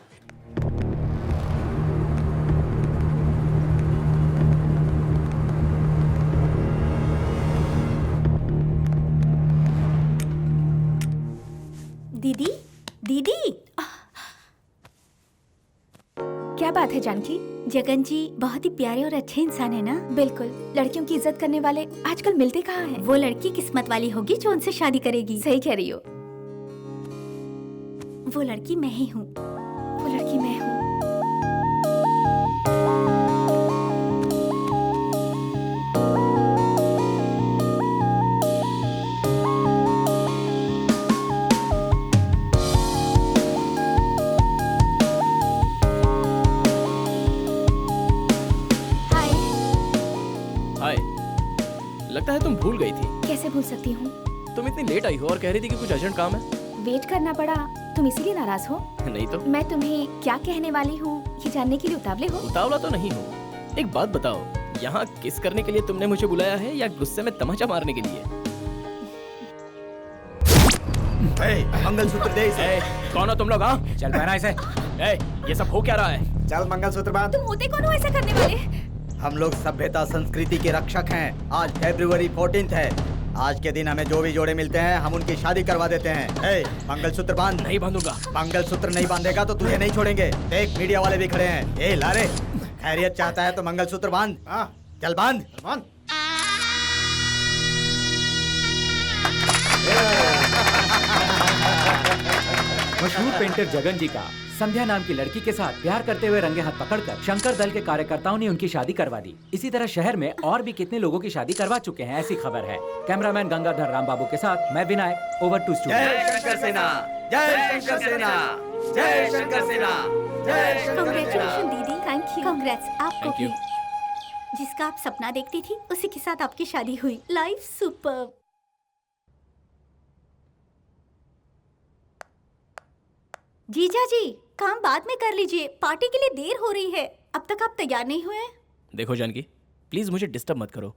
दीदी, दीदी, क्या बात है जानकी? जगन जी बहुत ही प्यारे और अच्छे इंसान है ना? बिल्कुल, लड़कियों की इज्जत करने वाले आजकल मिलते कहाँ हैं? वो लड़की किस्मत वाली होगी जो उनसे शादी करेगी। सही कह रही हो। वो लड़की मैं ही हूँ। वो लड़की मैं हूँ। हाय। हाय। लगता है तुम भूल गई थी। कैसे भूल सकती हूँ? तुम इतनी लेट आई हो और कह रही थी कि कुछ अर्जेंट काम है। वेट करना पड़ा, तुम इसीलिए नाराज हो? नहीं तो। मैं तुम्हें क्या कहने वाली हूँ ये जानने के लिए उतावले हो? उतावला तो नहीं हूँ। एक बात बताओ, यहाँ किस करने के लिए तुमने मुझे बुलाया है या गुस्से में तमाचा मारने के लिए? मंगलसूत्र दे इसे। कौन हो तुम लोग? हाँ, चल पहना इसे। ये सब हो क्या रहा है? चल मंगलसूत्र बांध। तुम होते कौन हो ऐसा करने वाले? हम लोग सभ्यता संस्कृति के रक्षक हैं। आज फरवरी 14 है। आज के दिन हमें जो भी जोड़े मिलते हैं हम उनकी शादी करवा देते हैं। मंगलसूत्र बांध। नहीं बांधूंगा। मंगलसूत्र नहीं बांधेगा तो तुझे नहीं छोड़ेंगे। देख मीडिया वाले भी खड़े हैं। लारे, खैरियत चाहता है तो मंगलसूत्र बांध। चल बांध। मशहूर पेंटर जगन जी का संध्या नाम की लड़की के साथ प्यार करते हुए रंगे हाथ पकड़कर शंकर दल के कार्यकर्ताओं ने उनकी शादी करवा दी। इसी तरह शहर में और भी कितने लोगों की शादी करवा चुके हैं, ऐसी खबर है। कैमरामैन गंगाधर राम बाबू के साथ मैं विनायक, ओवर टू स्टूडियो। जय शंकर सेना, जय शंकर सेना, जय शंकर सेना, जय शंकर सेना। कांग्रेचुलेशन दीदी। Thank you. कांग्रेट्स आपको Thank you. भी। जिसका आप सपना देखती थी उसी के साथ आपकी शादी हुई। Life superb. जीजा जी, काम बाद में कर लीजिए, पार्टी के लिए देर हो रही है। अब तक आप तैयार नहीं हुए? देखो जानकी, प्लीज मुझे डिस्टर्ब मत करो।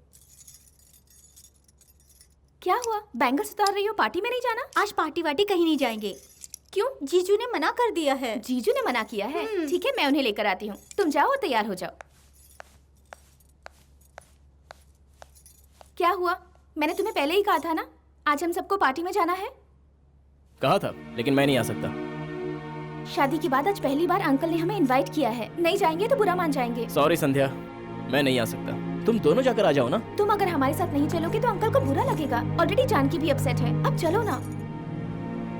क्या हुआ? बैंगल्स उतार रही हो, पार्टी में नहीं जाना? आज पार्टी वार्टी कहीं नहीं जाएंगे। क्यों? जीजू ने मना कर दिया है। जीजू ने मना किया है? ठीक है, मैं उन्हें लेकर आती हूँ। तुम जाओ और तैयार हो जाओ। क्या हुआ? मैंने तुम्हें पहले ही कहा था ना, आज हम सबको पार्टी में जाना है। कहा था, लेकिन मैं नहीं आ सकता। शादी के बाद आज पहली बार अंकल ने हमें इनवाइट किया है। नहीं जाएंगे तो बुरा मान जाएंगे। सॉरी संध्या, मैं नहीं आ सकता। तुम दोनों जाकर आ जाओ ना। तुम अगर हमारे साथ नहीं चलोगे तो अंकल को बुरा लगेगा। ऑलरेडी जानकी भी अपसेट है। अब चलो ना।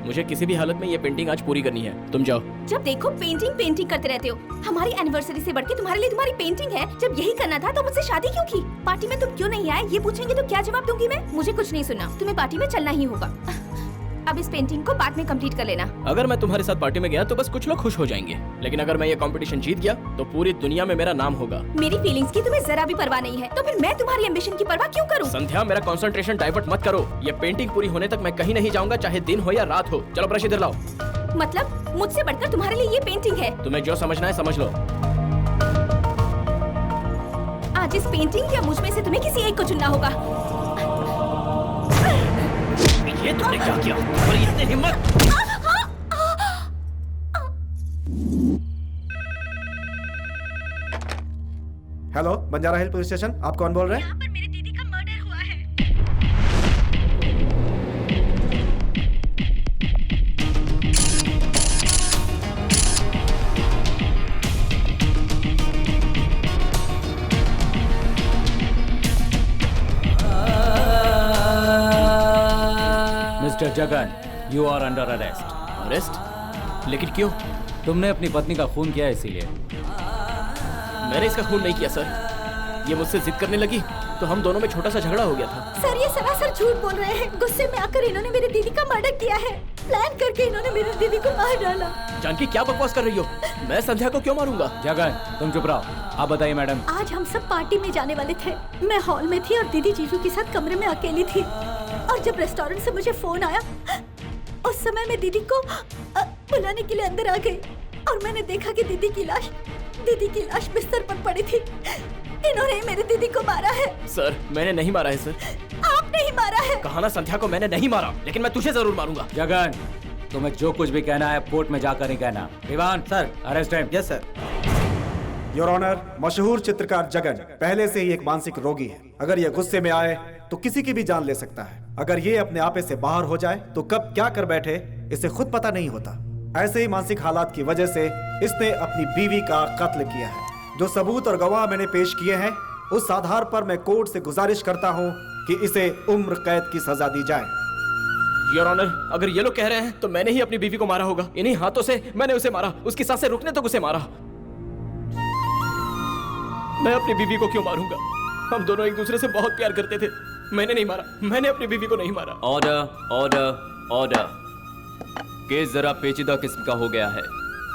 मुझे किसी भी हालत में ये पेंटिंग आज पूरी करनी है। तुम जाओ। जब देखो पेंटिंग करते रहते हो। हमारी एनिवर्सरी से बढ़ के तुम्हारे लिए तुम्हारी पेंटिंग है। जब यही करना था तो मुझसे शादी क्यों की? पार्टी में तुम क्यों नहीं आए ये पूछेंगे तो क्या जवाब दूंगी मैं? मुझे कुछ नहीं सुनना, तुम्हें पार्टी में चलना ही होगा। अब इस पेंटिंग को बाद में कंप्लीट कर लेना। अगर मैं तुम्हारे साथ पार्टी में गया तो बस कुछ लोग खुश हो जाएंगे, लेकिन अगर मैं ये कंपटीशन जीत गया तो पूरी दुनिया में मेरा नाम होगा। मेरी फीलिंग्स की तुम्हें जरा भी परवाह नहीं है, तो फिर मैं तुम्हारी एम्बिशन की परवाह क्यों करूं? संध्या, मेरा कंसंट्रेशन डाइवर्ट मत करो। ये पेंटिंग पूरी होने तक मैं कहीं नहीं जाऊंगा, चाहे दिन हो या रात हो। चलो ब्रश इधर लाओ। मतलब मुझसे बढ़कर तुम्हारे लिए ये पेंटिंग है? तुम्हें जो समझना है समझ लो। आज इस पेंटिंग या मुझ में से तुम्हें किसी एक को चुनना होगा। ये तुमने क्या किया? तुम्हारी इतनी हिम्मत! हेलो, बंजारा हिल पुलिस स्टेशन, आप कौन बोल रहे हैं? यहाँ पर मेरी दीदी का मर्डर हुआ है। Mister Jagan, you are under arrest. Arrest? लेकिन क्यों? तुमने अपनी पत्नी का खून किया इसीलिए। मैंने इसका खून नहीं किया सर। ये मुझसे जिद करने लगी तो हम दोनों में छोटा सा झगड़ा हो गया था। सर, ये सरासर झूठ बोल रहे हैं। गुस्से में आकर इन्होंने मेरी दीदी का मर्डर किया है। प्लान करके इन्होंने मेरी दीदी को मार डाला। जानकी, क्या बकवास कर रही हो? मैं संध्या को क्यों मारूंगा? जगन, तुम चुप रहो। आप बताइए मैडम। आज हम सब पार्टी में जाने वाले थे। मैं हॉल में थी और दीदी जीजू के साथ कमरे में अकेली थी। और जब रेस्टोरेंट से मुझे फोन आया, उस समय मैं दीदी को बुलाने के लिए अंदर आ गई और मैंने देखा कि दीदी की लाश बिस्तर पर पड़ी थी। इन्होंने मेरी दीदी को मारा है। सर, मैंने नहीं मारा है सर। आपने ही मारा है। कहा ना संध्या को मैंने नहीं मारा, लेकिन मैं तुझे जरूर मारूंगा। जगन, तुम्हें जो कुछ भी कहना है कोर्ट में जाकर ही कहना। Diwan sir, arrest him. Yes sir. Your honour, मशहूर चित्रकार जगन पहले से ही एक मानसिक रोगी है। अगर ये गुस्से में आए तो किसी की भी जान ले सकता है। अगर ये अपने आपे से बाहर हो जाए तो कब क्या कर बैठे इसे खुद पता नहीं होता। ऐसे ही मानसिक हालात की वजह से इसने अपनी बीवी का कत्ल किया है। जो सबूत और गवाह मैंने पेश किए हैं उस आधार पर मैं कोर्ट से गुजारिश करता हूं कि इसे उम्र कैद की सजा दी जाए। योर ऑनर, अगर ये लोग कह रहे हैं तो मैंने ही अपनी बीवी को मारा होगा। इन्हीं हाथों से मैंने उसे मारा, उसकी सांसें रुकने तक उसे मारा। मैं अपनी बीवी को क्यों मारूंगा? हम दोनों एक दूसरे से बहुत प्यार करते थे। मैंने नहीं मारा, मैंने अपनी बीवी को नहीं मारा। Order order order. केस जरा पेचीदा किस्म का हो गया है।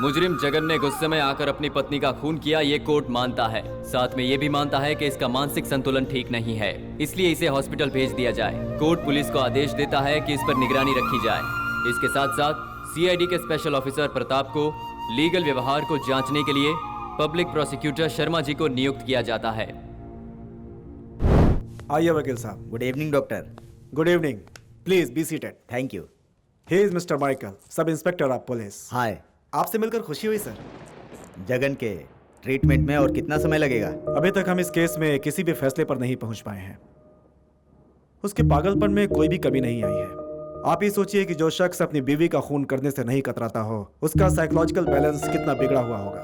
मुजरिम जगन ने गुस्से में आकर अपनी पत्नी का खून किया, ये कोर्ट मानता है। साथ में ये भी मानता है कि इसका मानसिक संतुलन ठीक नहीं है, इसलिए इसे हॉस्पिटल भेज दिया जाए। कोर्ट पुलिस को आदेश देता है कि इस पर निगरानी रखी जाए। इसके साथ साथ सीआईडी के स्पेशल ऑफिसर प्रताप को लीगल व्यवहार को जांचने के लिए पब्लिक प्रोसिक्यूटर शर्मा जी को नियुक्त किया जाता है। आइए वकील साहब। Good evening doctor. Good evening. Please be seated. Thank you. He is mister Michael, sub inspector of police. Hi. आपसे मिलकर खुशी हुई सर। जगन के ट्रीटमेंट में और कितना समय लगेगा? अभी तक हम इस केस में किसी भी फैसले पर नहीं पहुंच पाए हैं। उसके पागलपन में कोई भी कमी नहीं आई है। आप ही सोचिए कि जो शख्स अपनी बीवी का खून करने से नहीं कतराता हो, उसका साइकोलॉजिकल बैलेंस कितना बिगड़ा हुआ होगा।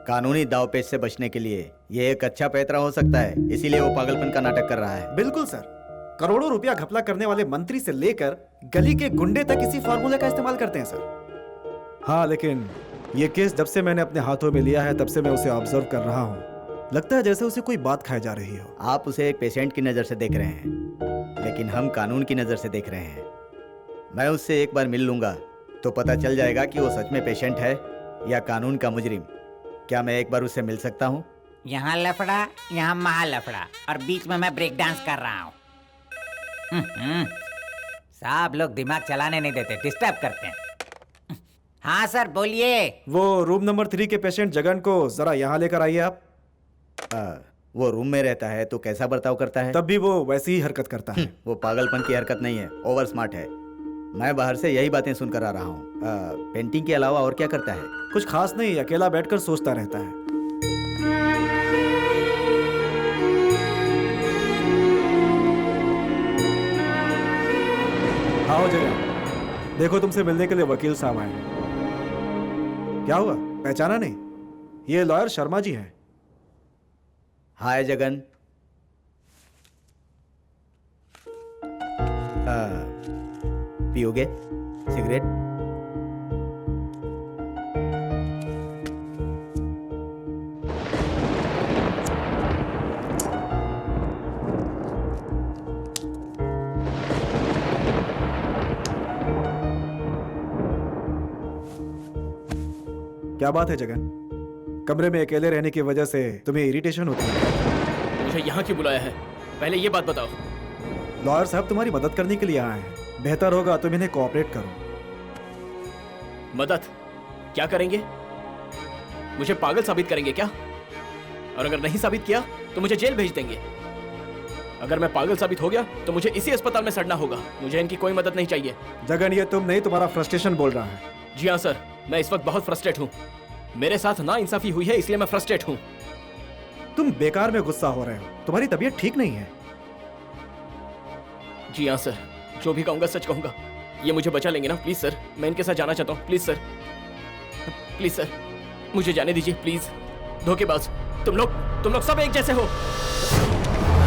कानूनी दावपेच से बचने के लिए ये एक अच्छा पैतरा हो सकता है, इसीलिए वो पागलपन का नाटक कर रहा है। बिल्कुल सर। करोड़ों रुपया घपला करने वाले मंत्री से लेकर गली के गुंडे तक इसी फार्मूले का इस्तेमाल करते हैं सर। हाँ, लेकिन ये केस जब से मैंने अपने हाथों में लिया है तब से मैं उसे ऑब्जर्व कर रहा हूँ। लगता है जैसे उसे कोई बात खाई जा रही हो। आप उसे एक पेशेंट की नजर से देख रहे हैं, लेकिन हम कानून की नजर से देख रहे हैं। मैं उससे एक बार मिल लूंगा तो पता चल जाएगा कि वो सच में पेशेंट है या कानून का मुजरिम। क्या मैं एक बार उससे मिल सकता हूँ? यहाँ लफड़ा, यहाँ महा लफड़ा, और बीच में मैं ब्रेक डांस कर रहा हूँ। साहब लोग दिमाग चलाने नहीं देते, डिस्टर्ब करते हैं। हाँ सर बोलिए। वो रूम नंबर 3 के पेशेंट जगन को जरा यहाँ लेकर आइए आप। वो रूम में रहता है तो कैसा बर्ताव करता है? तब भी वो वैसी ही हरकत करता है। वो पागलपन की हरकत नहीं है, ओवर स्मार्ट है। मैं बाहर से यही बातें सुनकर आ रहा हूँ। पेंटिंग के अलावा और क्या करता है? कुछ खास नहीं, अकेला बैठकर सोचता रहता है। आओ जगन, देखो तुमसे मिलने के लिए वकील साहब आए हैं। क्या हुआ, पहचाना नहीं? ये लॉयर शर्मा जी हैं। हाय जगन। पियोगे सिगरेट? क्या बात है जगन? कमरे में अकेले रहने की वजह से तुम्हें इरिटेशन होती है? मुझे यहाँ क्यों बुलाया है, पहले ये बात बताओ। लॉयर साहब तुम्हारी मदद करने के लिए आए हैं। बेहतर होगा तुम इन्हें कोऑपरेट करो। मदद? क्या करेंगे? मुझे पागल साबित करेंगे क्या? और अगर नहीं साबित किया तो मुझे जेल भेज देंगे। अगर मैं पागल साबित हो गया तो मुझे इसी अस्पताल में सड़ना होगा। मुझे इनकी कोई मदद नहीं चाहिए। जगन, ये तुम नहीं, तुम्हारा फ्रस्ट्रेशन बोल रहा है। जी हाँ सर, मैं इस वक्त बहुत फ्रस्ट्रेट हूँ। मेरे साथ ना इंसाफी हुई है, इसलिए मैं फ्रस्ट्रेट हूँ। तुम बेकार में गुस्सा हो रहे हो, तुम्हारी तबीयत ठीक नहीं है। जी हाँ सर, जो भी कहूँगा सच कहूँगा। ये मुझे बचा लेंगे ना? प्लीज सर, मैं इनके साथ जाना चाहता हूँ। प्लीज सर, प्लीज सर, मुझे जाने दीजिए प्लीज। धोखेबाज, तुम लोग सब एक जैसे हो।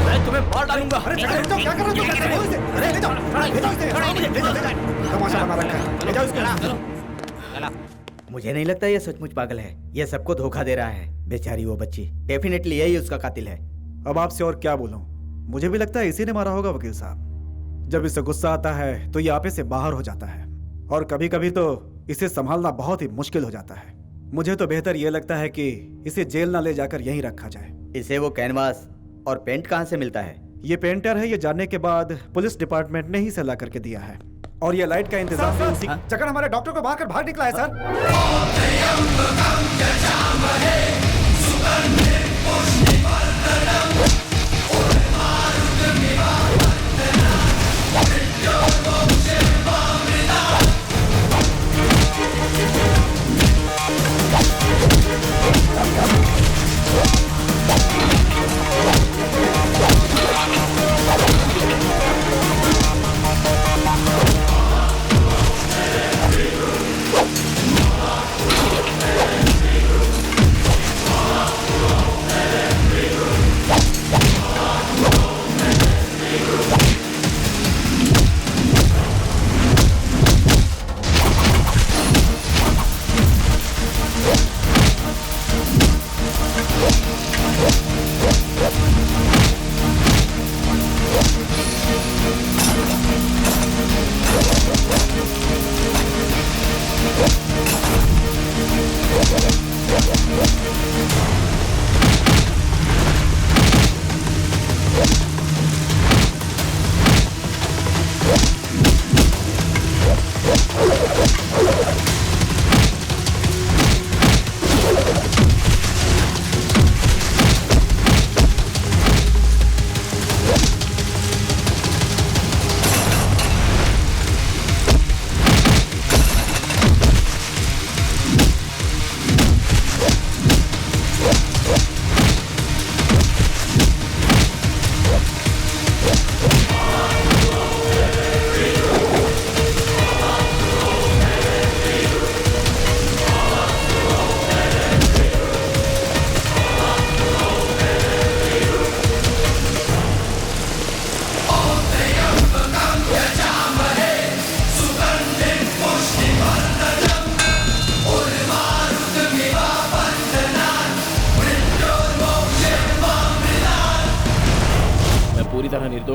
मैं तुम्हें मार डालूंगा। अरे क्या कर रहे हो? अरे ले जाओ, तमाशा बना रखा है। ले जाओ इसको। मुझे नहीं लगता ये सचमुच पागल है। ये सबको धोखा दे रहा है। बेचारी वो बच्ची, डेफिनेटली यही उसका कातिल है। अब आपसे और क्या बोलूं? मुझे भी लगता है इसी ने मारा होगा वकील साहब। जब इसे गुस्सा आता है तो ये आपे से बाहर हो जाता है, और कभी कभी तो इसे संभालना बहुत ही मुश्किल हो जाता है। मुझे तो बेहतर ये लगता है कि इसे जेल ना ले जाकर यहीं रखा जाए। इसे वो कैनवास और पेंट कहाँ से मिलता है? ये पेंटर है, ये जानने के बाद पुलिस डिपार्टमेंट ने ही सलाह करके दिया है। और ये लाइट का इंतजाम भी उसी। जगन हमारे डॉक्टर को मारकर भाग निकला है सर।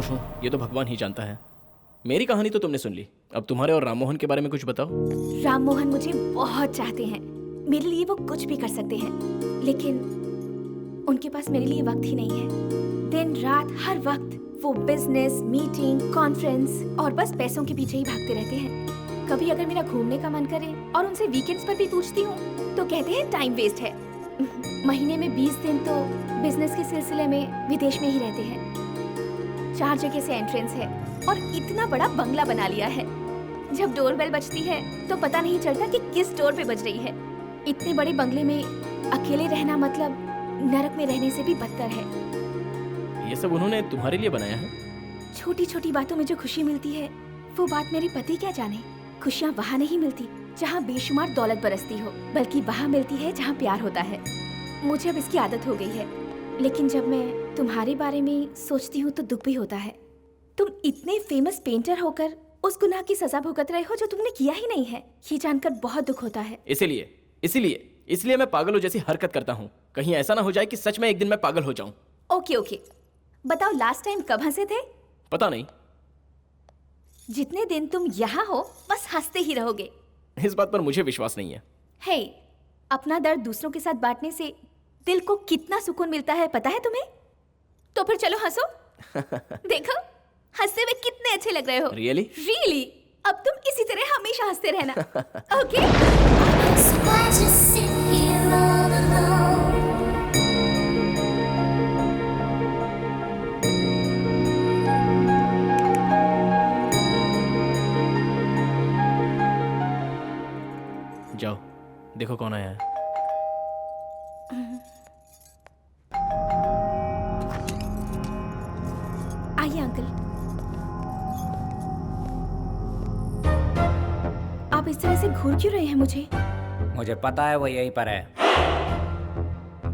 निर्दोष हूँ ये तो भगवान ही जानता है। मेरी कहानी तो तुमने सुन ली, अब तुम्हारे और राममोहन के बारे में कुछ बताओ। राममोहन मुझे बहुत चाहते हैं, मेरे लिए वो कुछ भी कर सकते हैं, लेकिन उनके पास मेरे लिए वक्त ही नहीं है। दिन रात हर वक्त वो बिजनेस, मीटिंग, कॉन्फ्रेंस और बस पैसों के पीछे ही भागते रहते हैं। कभी अगर मेरा घूमने का मन करे और उनसे वीकेंड्स पर भी पूछती हूँ तो कहते हैं टाइम वेस्ट है। महीने में 20 दिन तो बिजनेस के सिलसिले में विदेश में ही रहते हैं। 4 जगह से एंट्रेंस है और इतना बड़ा बंगला बना लिया है। जब डोरबेल बजती है तो पता नहीं चलता कि किस डोर पे बज रही है। इतने बड़े बंगले में अकेले रहना मतलब नरक में रहने से भी बदतर है। ये सब उन्होंने तुम्हारे लिए बनाया है? छोटी छोटी बातों में जो खुशी मिलती है वो बात मेरे पति क्या जाने। खुशियाँ वहाँ नहीं मिलती जहाँ बेशुमार दौलत बरसती हो, बल्कि वहाँ मिलती है जहाँ प्यार होता है। मुझे अब इसकी आदत हो गई है, लेकिन जब मैं तुम्हारे बारे में सोचती हूँ तो दुख भी होता है। तुम इतने फेमस पेंटर होकर उस गुनाह की सजा भुगत रहे हो जो तुमने किया ही नहीं है। ये जानकर बहुत दुख होता है। इसलिए मैं पागलों जैसी हरकत करता हूँ। कहीं ऐसा ना हो जाए कि सच में एक दिन मैं पागल हो जाऊं। ओके, बताओ लास्ट टाइम कब हंसे थे? पता नहीं। जितने दिन तुम यहाँ हो बस हंसते ही रहोगे। इस बात पर मुझे विश्वास नहीं है। हे, अपना दर्द दूसरों के साथ बांटने से दिल को कितना सुकून मिलता है पता है तुम्हें? तो फिर चलो हंसो। देखो हंसते हुए कितने अच्छे लग रहे हो। रियली? अब तुम इसी तरह हमेशा हंसते रहना। ओके? जाओ देखो कौन आया है। आइए अंकल। आप इस तरह से घूर क्यों रहे हैं मुझे? मुझे पता है वो यहीं पर है।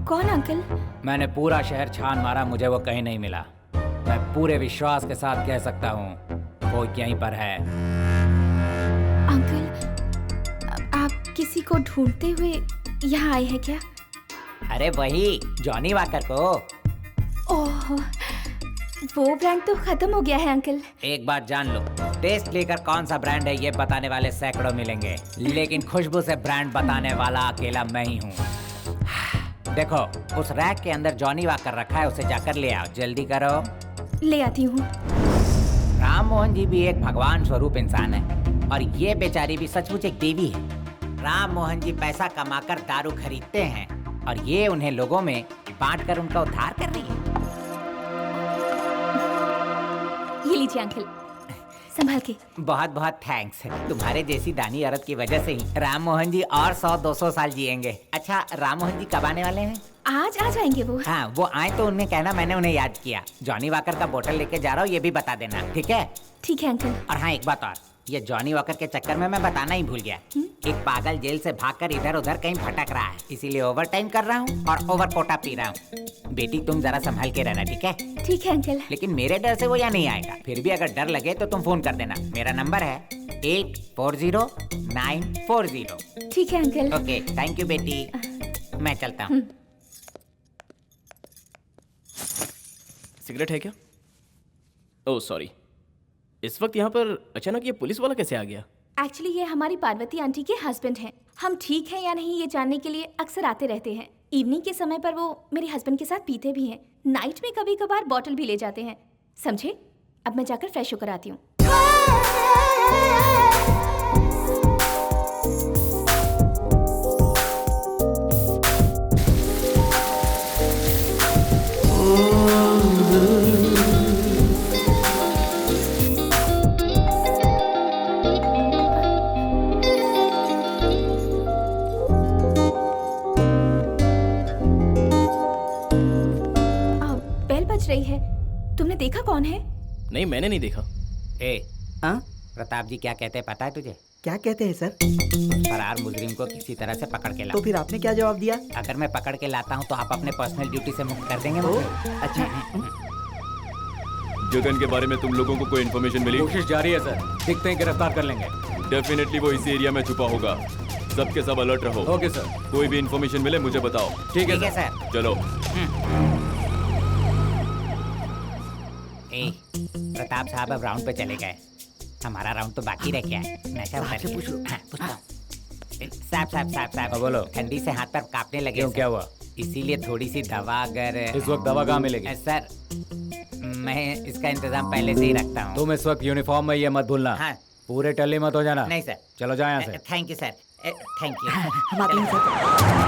कौन अंकल? मैंने पूरा शहर छान मारा, मुझे वो कहीं नहीं मिला। मैं पूरे विश्वास के साथ कह सकता हूँ वो यहीं पर है। अंकल, आप किसी को ढूंढते हुए यहाँ आए हैं क्या? अरे वही जॉनी वॉकर को। ओह, वो ब्रांड तो खत्म हो गया है अंकल। एक बात जान लो, टेस्ट लेकर कौन सा ब्रांड है ये बताने वाले सैकड़ों मिलेंगे, लेकिन खुशबू से ब्रांड बताने वाला अकेला मैं ही हूँ। देखो उस रैक के अंदर जॉनी वॉकर रखा है, उसे जाकर ले आओ, जल्दी करो। ले आती हूँ। राममोहन जी भी एक भगवान स्वरूप इंसान है और ये बेचारी भी सचमुच एक देवी है। राममोहन जी पैसा कमाकर दारू खरीदते हैं और ये उन्हें लोगों में बांटकर उनका उद्धार कर रही है। ये लीजिए अंकल, संभाल के। बहुत बहुत थैंक्स। तुम्हारे जैसी दानी औरत की वजह से ही राममोहन जी और 100-200 साल जिएंगे। अच्छा, राममोहन जी कब आने वाले हैं? आज आ जाएंगे वो। हाँ, वो आए तो उन्हें कहना मैंने उन्हें याद किया। जॉनी वॉकर का बोतल लेके जा रहा हूँ, ये भी बता देना, ठीक है? ठीक है अंकल। और हाँ, एक बात और, ये जॉनी वॉकर के चक्कर में मैं बताना ही भूल गया। एक पागल जेल से भागकर इधर उधर कहीं भटक रहा है, इसीलिए ओवर टाइम कर रहा हूँ और ओवर कोटा पी रहा हूँ। बेटी तुम जरा संभाल के रहना, ठीक है? ठीक है अंकल। लेकिन मेरे डर से वो यहाँ नहीं आएगा। फिर भी अगर डर लगे तो तुम फोन कर देना। मेरा नंबर है 840940। ठीक है अंकल। ओके, थैंक यू बेटी। मैं चलता हूँ। सिगरेट है क्या? Oh sorry. इस वक्त यहाँ पर अचानक ये पुलिस वाला कैसे आ गया? एक्चुअली ये हमारी पार्वती आंटी के हस्बैंड हैं। हम ठीक हैं या नहीं ये जानने के लिए अक्सर आते रहते हैं। इवनिंग के समय पर वो मेरे हस्बैंड के साथ पीते भी हैं। नाइट में कभी कभार बॉटल भी ले जाते हैं। समझे? अब मैं जाकर फ्रेश होकर आती हूँ। रही है। तुमने देखा कौन है? नहीं, मैंने नहीं देखा। प्रताप जी क्या कहते हैं पता है तुझे? क्या कहते हैं सर? फरार मुजरिम को किसी तरह से पकड़ के ला। तो फिर आपने क्या जवाब दिया? अगर मैं पकड़ के लाता हूँ तो आप अपने पर्सनल ड्यूटी से मुक्त कर देंगे मुझे। अच्छा। जगन के बारे में तुम लोगों को कोई इन्फॉर्मेशन मिली? कोशिश जारी है सर, दिखते हैं गिरफ्तार कर लेंगे। डेफिनेटली वो इसी एरिया में छुपा होगा। सबके सब अलर्ट रहो। Okay sir. कोई भी इन्फॉर्मेशन मिले मुझे बताओ। ठीक है सर। चलो। प्रताप साहब अब राउंड पे चले गए, हमारा राउंड तो बाकी रह गया है। नशा उतर गया। हाँ, पूछता हूँ। साहब बोलो। ठंडी से हाथ पैर कांपने लगे। क्यों, सर। क्या हुआ? इसीलिए थोड़ी सी दवा अगर इस वक्त दवा कहाँ मिलेगी? सर मैं इसका इंतजाम पहले से ही रखता हूँ। तुम इस वक्त यूनिफॉर्म में ये मत भूलना। हाँ। पूरे टल्ली मत हो जाना। नहीं सर। चलो जाओ यहाँ से। Thank you sir, thank you. हम आते हैं सर।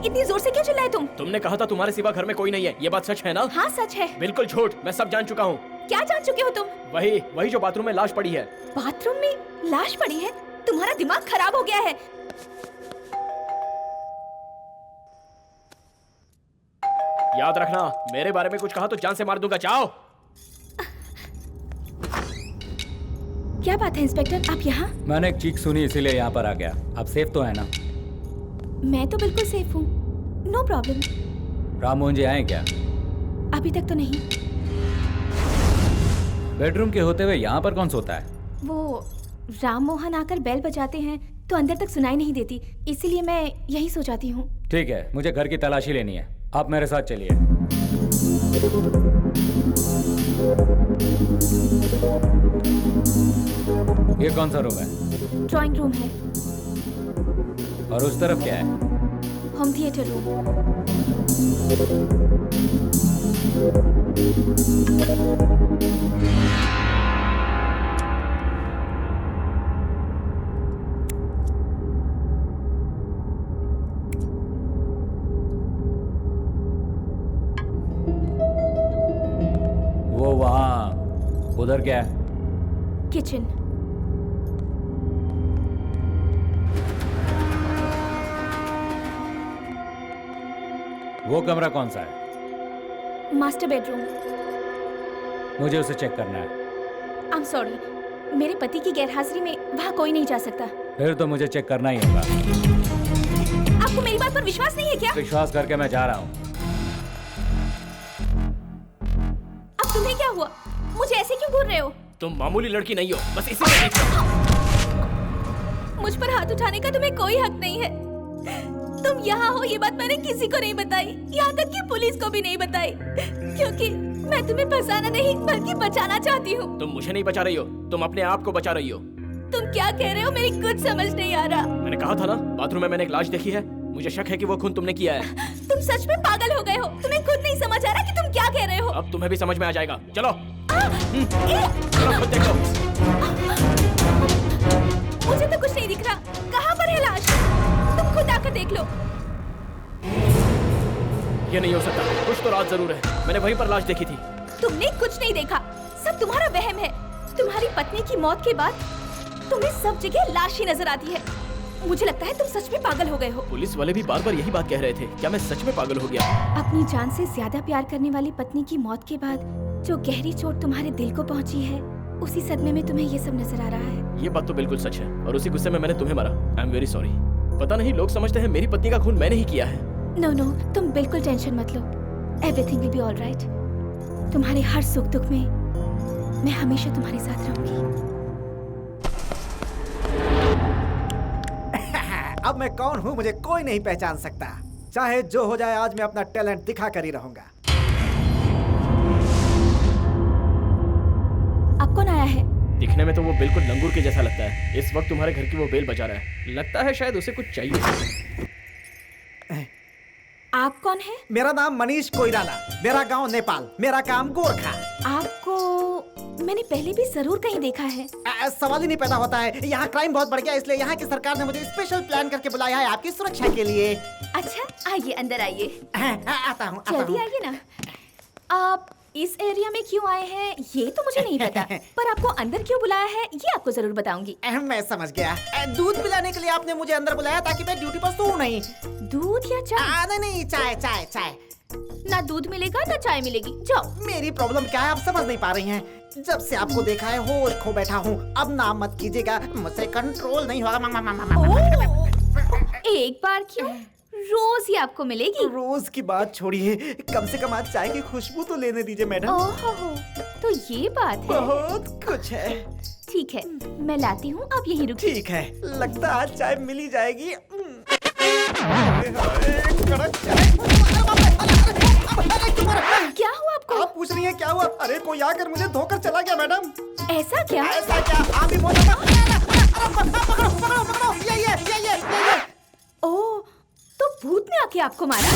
इतनी जोर से क्यों चिल्लाए तुम? तुमने कहा था तुम्हारे सिवा घर में कोई नहीं है, ये बात सच है ना? हाँ सच है। बिल्कुल झूठ, मैं सब जान चुका हूँ। क्या जान चुके हो तुम? वही जो बाथरूम में लाश पड़ी है। बाथरूम में लाश पड़ी है? तुम्हारा दिमाग खराब हो गया है। याद रखना, मेरे बारे में कुछ कहा तो जान से मार दूंगा। जाओ। क्या बात है इंस्पेक्टर, आप यहाँ? मैंने एक चीख सुनी इसीलिए यहाँ पर आ गया। आप सेफ तो है ना? मैं तो बिल्कुल सेफ हूँ, नो प्रॉब्लम। राम मोहन जी आए क्या? अभी तक तो नहीं। बेडरूम के होते हुए यहाँ पर कौन सोता है? वो राम मोहन आकर बेल बजाते हैं तो अंदर तक सुनाई नहीं देती, इसीलिए मैं यही सो जाती हूँ। ठीक है, मुझे घर की तलाशी लेनी है, आप मेरे साथ चलिए। ये कौन सा रूम है? ड्राइंग रूम है। और उस तरफ क्या है? Home theatre room. वो वहाँ उधर क्या है? किचन। वो कमरा कौन सा है? Master bedroom. मुझे उसे चेक करना है। आई एम सॉरी, मेरे पति की गैरहाजिरी में वहाँ कोई नहीं जा सकता। फिर तो मुझे चेक करना ही होगा। आपको मेरी बात पर विश्वास नहीं है क्या? विश्वास करके मैं जा रहा हूँ। अब तुम्हें क्या हुआ? मुझे ऐसे क्यों घूर रहे हो? तुम मामूली लड़की नहीं हो, बस इसीलिए देख रहा हूं। मुझ पर हाथ उठाने का तुम्हें कोई हक नहीं है। तुम यहाँ हो ये बात मैंने किसी को नहीं बताई, यहाँ तक कि पुलिस को भी नहीं बताई, क्योंकि मैं तुम्हें फंसाना नहीं बल्कि बचाना चाहती हूँ। तुम मुझे नहीं बचा रही हो, तुम अपने आप को बचा रही हो। तुम क्या कह रहे हो? मेरी कुछ समझ नहीं आ रहा। मैंने कहा था ना, बाथरूम में मैंने एक लाश देखी है, मुझे शक है कि वो खून तुमने किया है। तुम सच में पागल हो गए हो, तुम्हें खुद नहीं समझ आ रहा कि तुम क्या कह रहे हो। अब तुम्हें भी समझ में आ जाएगा। चलो चलो खुद देखो। मुझे तो कुछ नहीं दिख रहा, कहाँ पर है लाश? तुम खुद आकर देख लो। ये नहीं हो सकता, कुछ तो राज जरूर है, मैंने वहीं पर लाश देखी थी। तुमने कुछ नहीं देखा, सब तुम्हारा वहम है। तुम्हारी पत्नी की मौत के बाद तुम्हें सब जगह लाश ही नजर आती है। मुझे लगता है तुम सच में पागल हो गए हो। पुलिस वाले भी बार बार यही बात कह रहे थे, क्या मैं सच में पागल हो गया? अपनी जान से ज्यादा प्यार करने वाली पत्नी की मौत के बाद जो गहरी चोट तुम्हारे दिल को पहुंची है, उसी सदमे में तुम्हें ये सब नजर आ रहा है। ये बात तो बिल्कुल सच है, और उसी गुस्से में मैंने तुम्हें मारा। I am very sorry. पता नहीं लोग समझते हैं मेरी पत्नी का खून मैंने ही किया है। नो नो, तुम बिल्कुल टेंशन मत लो, everything will be all right. तुम्हारे हर सुख दुख में मैं हमेशा तुम्हारे साथ रहूंगी। अब मैं कौन हूँ मुझे कोई नहीं पहचान सकता। चाहे जो हो जाए, आज मैं अपना टैलेंट दिखा कर ही रहूंगा। अब कौन आया है? दिखने में तो वो बिल्कुल लंगूर के जैसा लगता है। इस वक्त तुम्हारे घर की वो बेल बजा रहा है। लगता है शायद उसे कुछ चाहिए। आप कौन है? मेरा नाम मनीष कोइराला, मेरा गांव नेपाल, मेरा काम गोरखा। आपको मैंने पहले भी जरूर कहीं देखा है। सवाल ही नहीं पैदा होता है। यहाँ क्राइम बहुत बढ़ गया, इसलिए यहाँ की सरकार ने मुझे स्पेशल प्लान करके बुलाया है आपकी सुरक्षा के लिए। अच्छा, आइए अंदर आइए। आता हूँ। जल्दी आइए ना। आप इस एरिया में क्यों आए हैं ये तो मुझे नहीं पता, पर आपको अंदर क्यों बुलाया है ये आपको जरूर बताऊंगी। मैं समझ गया। दूध पिलाने के लिए आपने मुझे अंदर बुलाया ताकि मैं ड्यूटी पर सोऊं नहीं। दूध या चाय? नहीं, चाय चाय चाय। ना दूध मिलेगा ना चाय मिलेगी, जाओ। मेरी प्रॉब्लम क्या है आप समझ नहीं पा रही हैं। जब से आपको देखा है होश खो बैठा हूँ। अब नाम मत कीजिएगा, मुझसे कंट्रोल नहीं होगा। एक बार क्यों, रोज ही आपको मिलेगी। रोज की बात छोड़िए, कम से कम आज चाय की खुशबू तो लेने दीजिए मैडम। ओहो, तो ये बात है। बहुत कुछ है। ठीक है, मैं लाती हूँ, आप यहीं रुकिए। ठीक है, लगता है आज चाय मिल ही जाएगी। क्या हुआ आपको? आप पूछ रही हैं क्या हुआ? अरे कोई आकर मुझे धोकर चला गया मैडम। ऐसा क्या? ऐसा क्या? आप भी बोलो। ये। ओह, तो भूत ने आके आपको मारा?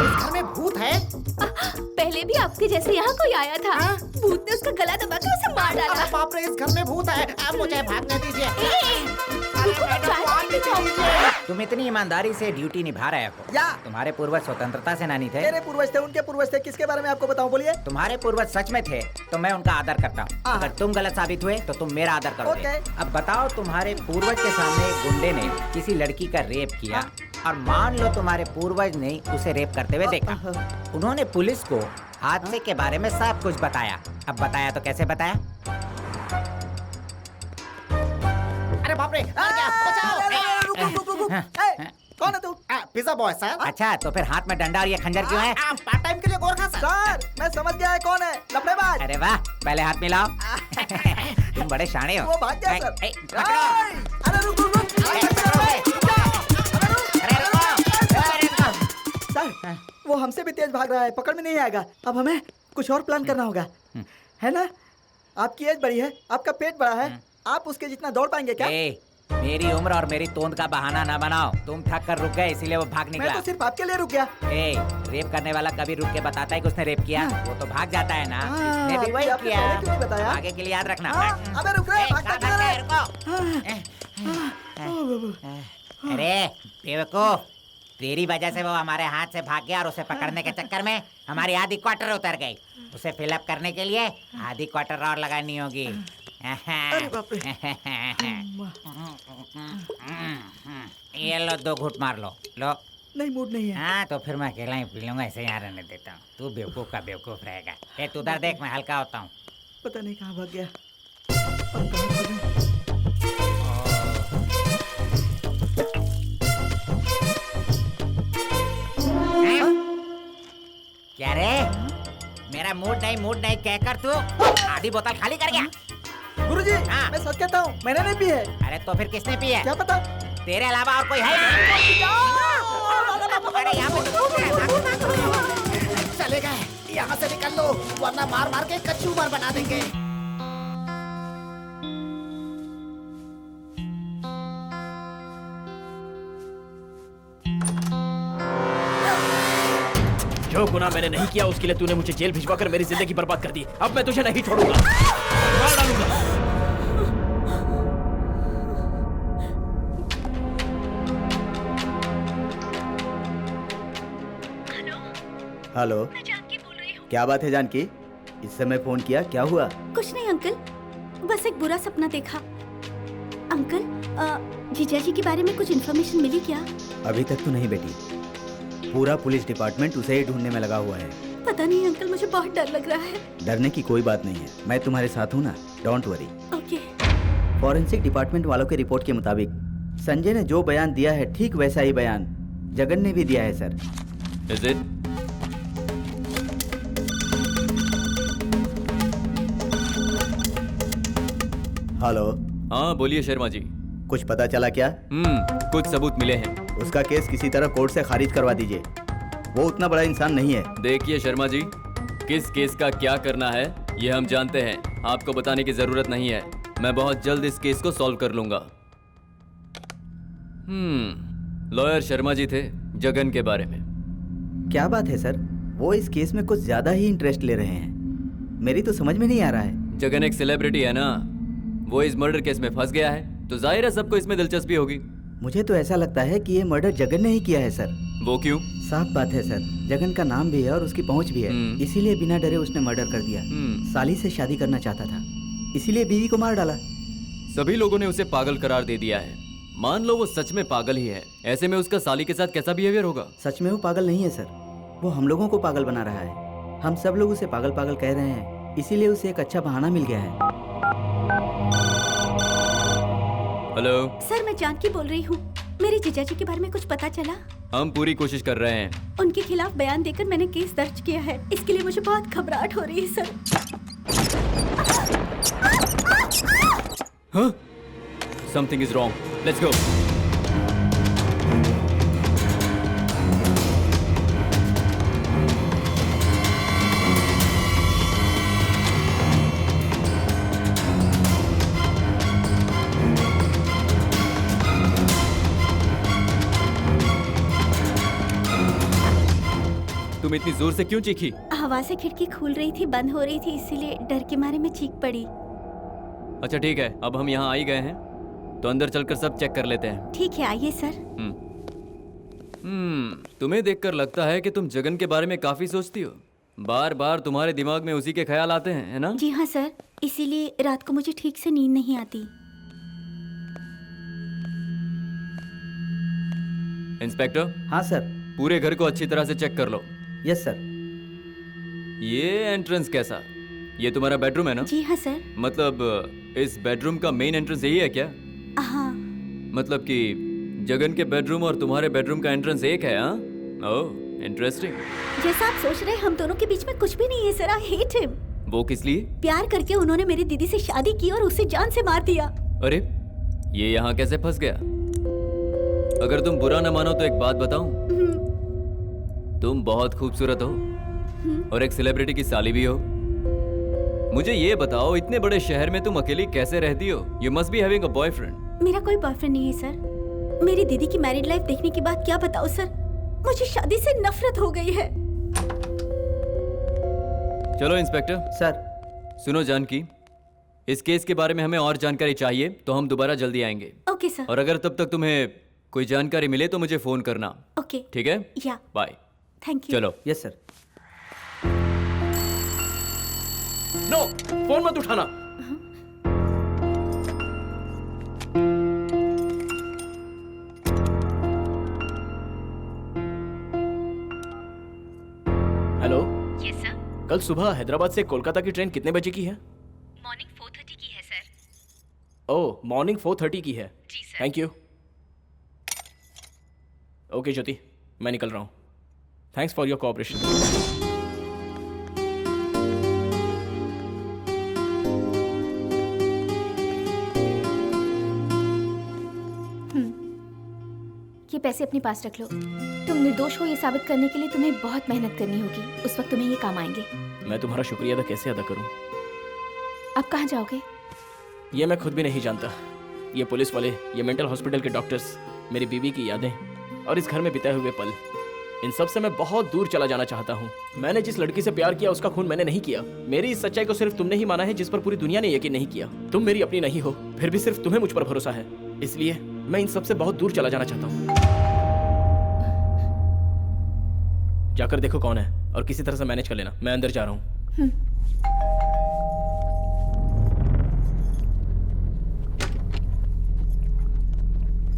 इस घर में भूत है? पहले भी आपके जैसे यहाँ कोई आया था। भूत ने उसका गला दबाकर उसे मार डाला। बाप रे, इस घर में भूत है। आप मुझे भागने दीजिए। तुम इतनी ईमानदारी से ड्यूटी निभा रहे हो। या तुम्हारे पूर्वज स्वतंत्रता सेनानी थे। मेरे पूर्वज थे, उनके पूर्वज थे। किसके बारे में आपको बताऊं, बोलिए। तुम्हारे पूर्वज सच में थे तो मैं उनका आदर करता हूँ। अगर तुम गलत साबित हुए तो तुम मेरा आदर करोगे। अब बताओ, तुम्हारे पूर्वज के सामने एक गुंडे ने किसी लड़की का रेप किया और मान लो तुम्हारे पूर्वज ने उसे रेप करते हुए देखा। उन्होंने पुलिस को हादसे के बारे में सब कुछ बताया। अब बताया तो कैसे बताया? अरे बाप रे, कौन है तू? Pizza boy sir. अच्छा, तो फिर हाथ में डंडा और ये खंजर क्यों है? पार्ट टाइम के लिए गोरखा सर। मैं समझ गया है कौन है, लफड़ेबाज। अरे वाह, पहले हाथ मिलाओ। तुम बड़े शाणे हो। वो भाग गया सर। अरे रुक। सर, वो हमसे भी तेज भाग रहा है, पकड़ में नहीं आएगा। अब हमें कुछ और प्लान करना होगा, है ना? आपकी एज बड़ी है, आपका पेट बड़ा है, आप उसके जितना दौड़ पाएंगे क्या? मेरी उम्र और मेरी तोंद का बहाना ना बनाओ। तुम थक कर रुक गए इसीलिए वो भाग निकला। मैं तो सिर्फ आपके लिए रुक गया। रेप करने वाला कभी रुक के बताता है कि उसने रेप किया? वो तो भाग जाता है ना। हाँ, मैं भी वही आपने किया। पहले क्यों नहीं बताया? आगे के लिए याद रखना। अबे रुक रे, भागता क्यों रहा है? अरे बेवकूफ, तेरी वजह से वो हमारे हाथ से भाग गया और उसे पकड़ने के चक्कर में हमारी आधी क्वार्टर उतर गई। उसे फिलअप करने के लिए आधी क्वार्टर और लगानी होगी। अरे बाप रे। ये लो, 2 घूंट मार लो। नहीं, मूड नहीं है। हाँ, तो फिर मैं अकेला ही पी लूंगा, ऐसे यहाँ रहने देता हूँ। तू बेवकूफ का बेवकूफ रहेगा। तू उधर देख, मैं हल्का होता हूँ। पता नहीं कहाँ भाग गया। अब कहाँ खोजूं? क्या रे? मेरा मूड नहीं कहकर तू आधी बोतल खाली कर गया। गुरुजी, मैं सच कहता हूँ, मैंने नहीं पी है। अरे तो फिर किसने पी है? क्या पता? तेरे अलावा और कोई है? अरे यहाँ पे चले गए, यहाँ से निकल लो वरना मार मार के कचूमर बना देंगे। जो गुनाह मैंने नहीं किया उसके लिए तूने मुझे जेल भिजवाकर मेरी जिंदगी बर्बाद कर दी। अब मैं तुझे नहीं छोड़ूंगा, मार डालूंगा। हेलो, क्या बात है जानकी? इस समय फोन किया, क्या हुआ? कुछ नहीं अंकल, बस एक बुरा सपना देखा। अंकल, जीजा जी के बारे में कुछ इन्फॉर्मेशन मिली क्या? अभी तक तो नहीं बेटी, पूरा पुलिस डिपार्टमेंट उसे ही ढूंढने में लगा हुआ है। पता नहीं अंकल, मुझे बहुत डर लग रहा है। डरने की कोई बात नहीं है, मैं तुम्हारे साथ हूँ ना, don't worry. Okay. Forensic department वालों के रिपोर्ट के मुताबिक संजय ने जो बयान दिया है ठीक वैसा ही बयान जगन ने भी दिया है सर। Is it? हेलो। हाँ बोलिए शर्मा जी। कुछ पता चला क्या? कुछ सबूत मिले हैं। उसका केस किसी तरह कोर्ट से खारिज करवा दीजिए। वो उतना बड़ा इंसान नहीं है। देखिए शर्मा जी, किस केस का क्या करना है ये हम जानते हैं, आपको बताने की जरूरत नहीं है। मैं बहुत जल्द इस केस को सॉल्व कर लूंगा। लॉयर शर्मा जी थे जगन के बारे में। क्या बात है सर, वो इस केस में कुछ ज्यादा ही इंटरेस्ट ले रहे हैं। मेरी तो समझ में नहीं आ रहा है। जगन एक सेलिब्रिटी है ना, वो इस मर्डर केस में फंस गया है तो जाहिर है सबको इसमें दिलचस्पी होगी। मुझे तो ऐसा लगता है कि ये मर्डर जगन ने ही किया है सर। वो क्यों? साफ बात है सर, जगन का नाम भी है और उसकी पहुंच भी है, इसीलिए बिना डरे उसने मर्डर कर दिया। साली से शादी करना चाहता था, इसीलिए बीवी को मार डाला। सभी लोगों ने उसे पागल करार दे दिया है। मान लो वो सच में पागल ही है, ऐसे में उसका साली के साथ कैसा बिहेवियर होगा? सच में वो पागल नहीं है सर, वो हम लोगों को पागल बना रहा है। हम सब लोग उसे पागल पागल कह रहे हैं, इसीलिए उसे एक अच्छा बहाना मिल गया है। हेलो सर, मैं जानकी बोल रही हूँ। मेरे जीजा जी के बारे में कुछ पता चला? हम पूरी कोशिश कर रहे हैं। उनके खिलाफ बयान देकर मैंने केस दर्ज किया है, इसके लिए मुझे बहुत घबराहट हो रही है सर। हाँ? Something is wrong. Let's go. तुम इतनी जोर से क्यों चीखी? हवा से खिड़की खुल रही थी, बंद हो रही थी, इसीलिए डर के मारे मैं चीख पड़ी। अच्छा ठीक है, अब हम यहाँ आ ही गए हैं तो अंदर चलकर सब चेक कर लेते हैं। ठीक है, आइए सर। तुम्हें देखकर लगता है कि तुम जगन के बारे में काफी सोचती हो। बार बार तुम्हारे दिमाग में उसी के ख्याल आते हैं, है ना? जी हाँ सर, इसीलिए रात को मुझे ठीक से नींद नहीं आती। इंस्पेक्टर। हाँ सर। पूरे घर को अच्छी तरह से चेक कर लो। Yes sir. ये एंट्रेंस कैसा? ये तुम्हारा बेडरूम है ना? जी हाँ सर। मतलब इस बेडरूम का मेन एंट्रेंस यही है क्या? हाँ। मतलब कि जगन के बेडरूम और तुम्हारे बेडरूम का एंट्रेंस एक है? हाँ, ओह इंटरेस्टिंग। जैसा आप सोच रहे हैं, हम दोनों के बीच में कुछ भी नहीं है सर। I hate him. वो किस लिए? प्यार करके उन्होंने मेरी दीदी से शादी की और उसे जान से मार दिया। अरे ये यहाँ कैसे फंस गया? अगर तुम बुरा न मानो तो एक बात बताऊं, तुम बहुत खूबसूरत हो और एक सेलिब्रिटी की साली भी हो। मुझे ये बताओ, इतने बड़े शहर में तुम अकेली कैसे रहती हो? You must be having a boyfriend. मेरा कोई बॉयफ्रेंड नहीं है सर। मेरी दीदी की मैरिड लाइफ देखने के बाद क्या बताओ सर, मुझे शादी से नफरत हो गई है। चलो इंस्पेक्टर। सर। सुनो जानकी, इस केस के बारे में हमें और जानकारी चाहिए तो हम दोबारा जल्दी आएंगे। Okay sir. और अगर तब तक तुम्हें कोई जानकारी मिले तो मुझे फोन करना। ओके। ठीक है? या। बाय। Thank you. चलो। Yes sir. नो, फोन मत उठाना। हेलो। Yes sir. कल सुबह हैदराबाद से कोलकाता की ट्रेन कितने बजे की है? मॉर्निंग 4:30 की है सर। ओह, मॉर्निंग 4:30 की है। जी सर। Thank you. ओके ज्योति, मैं निकल रहा हूँ। Thanks for your cooperation. ये पैसे अपने पास रख लो। तुम निर्दोष हो ये साबित करने के लिए तुम्हें बहुत मेहनत करनी होगी, उस वक्त तुम्हें ये काम आएंगे। मैं तुम्हारा शुक्रिया अदा कैसे अदा करूं? अब कहाँ जाओगे? ये मैं खुद भी नहीं जानता। ये पुलिस वाले, ये मेंटल हॉस्पिटल के डॉक्टर्स, मेरी बीवी की यादें और इस घर में बिताए हुए पल, इन सब से मैं बहुत दूर चला जाना चाहता हूँ। मैंने जिस लड़की से प्यार किया उसका खून मैंने नहीं किया। मेरी इस सच्चाई को सिर्फ तुमने ही माना है, जिस पर पूरी दुनिया ने यकीन नहीं किया। तुम मेरी अपनी नहीं हो, फिर भी सिर्फ तुम्हें मुझ पर भरोसा है, इसलिए मैं इन सब से बहुत दूर चला जाना चाहता हूँ। जाकर देखो कौन है और किसी तरह से मैनेज कर लेना। मैं अंदर जा रहा हूँ।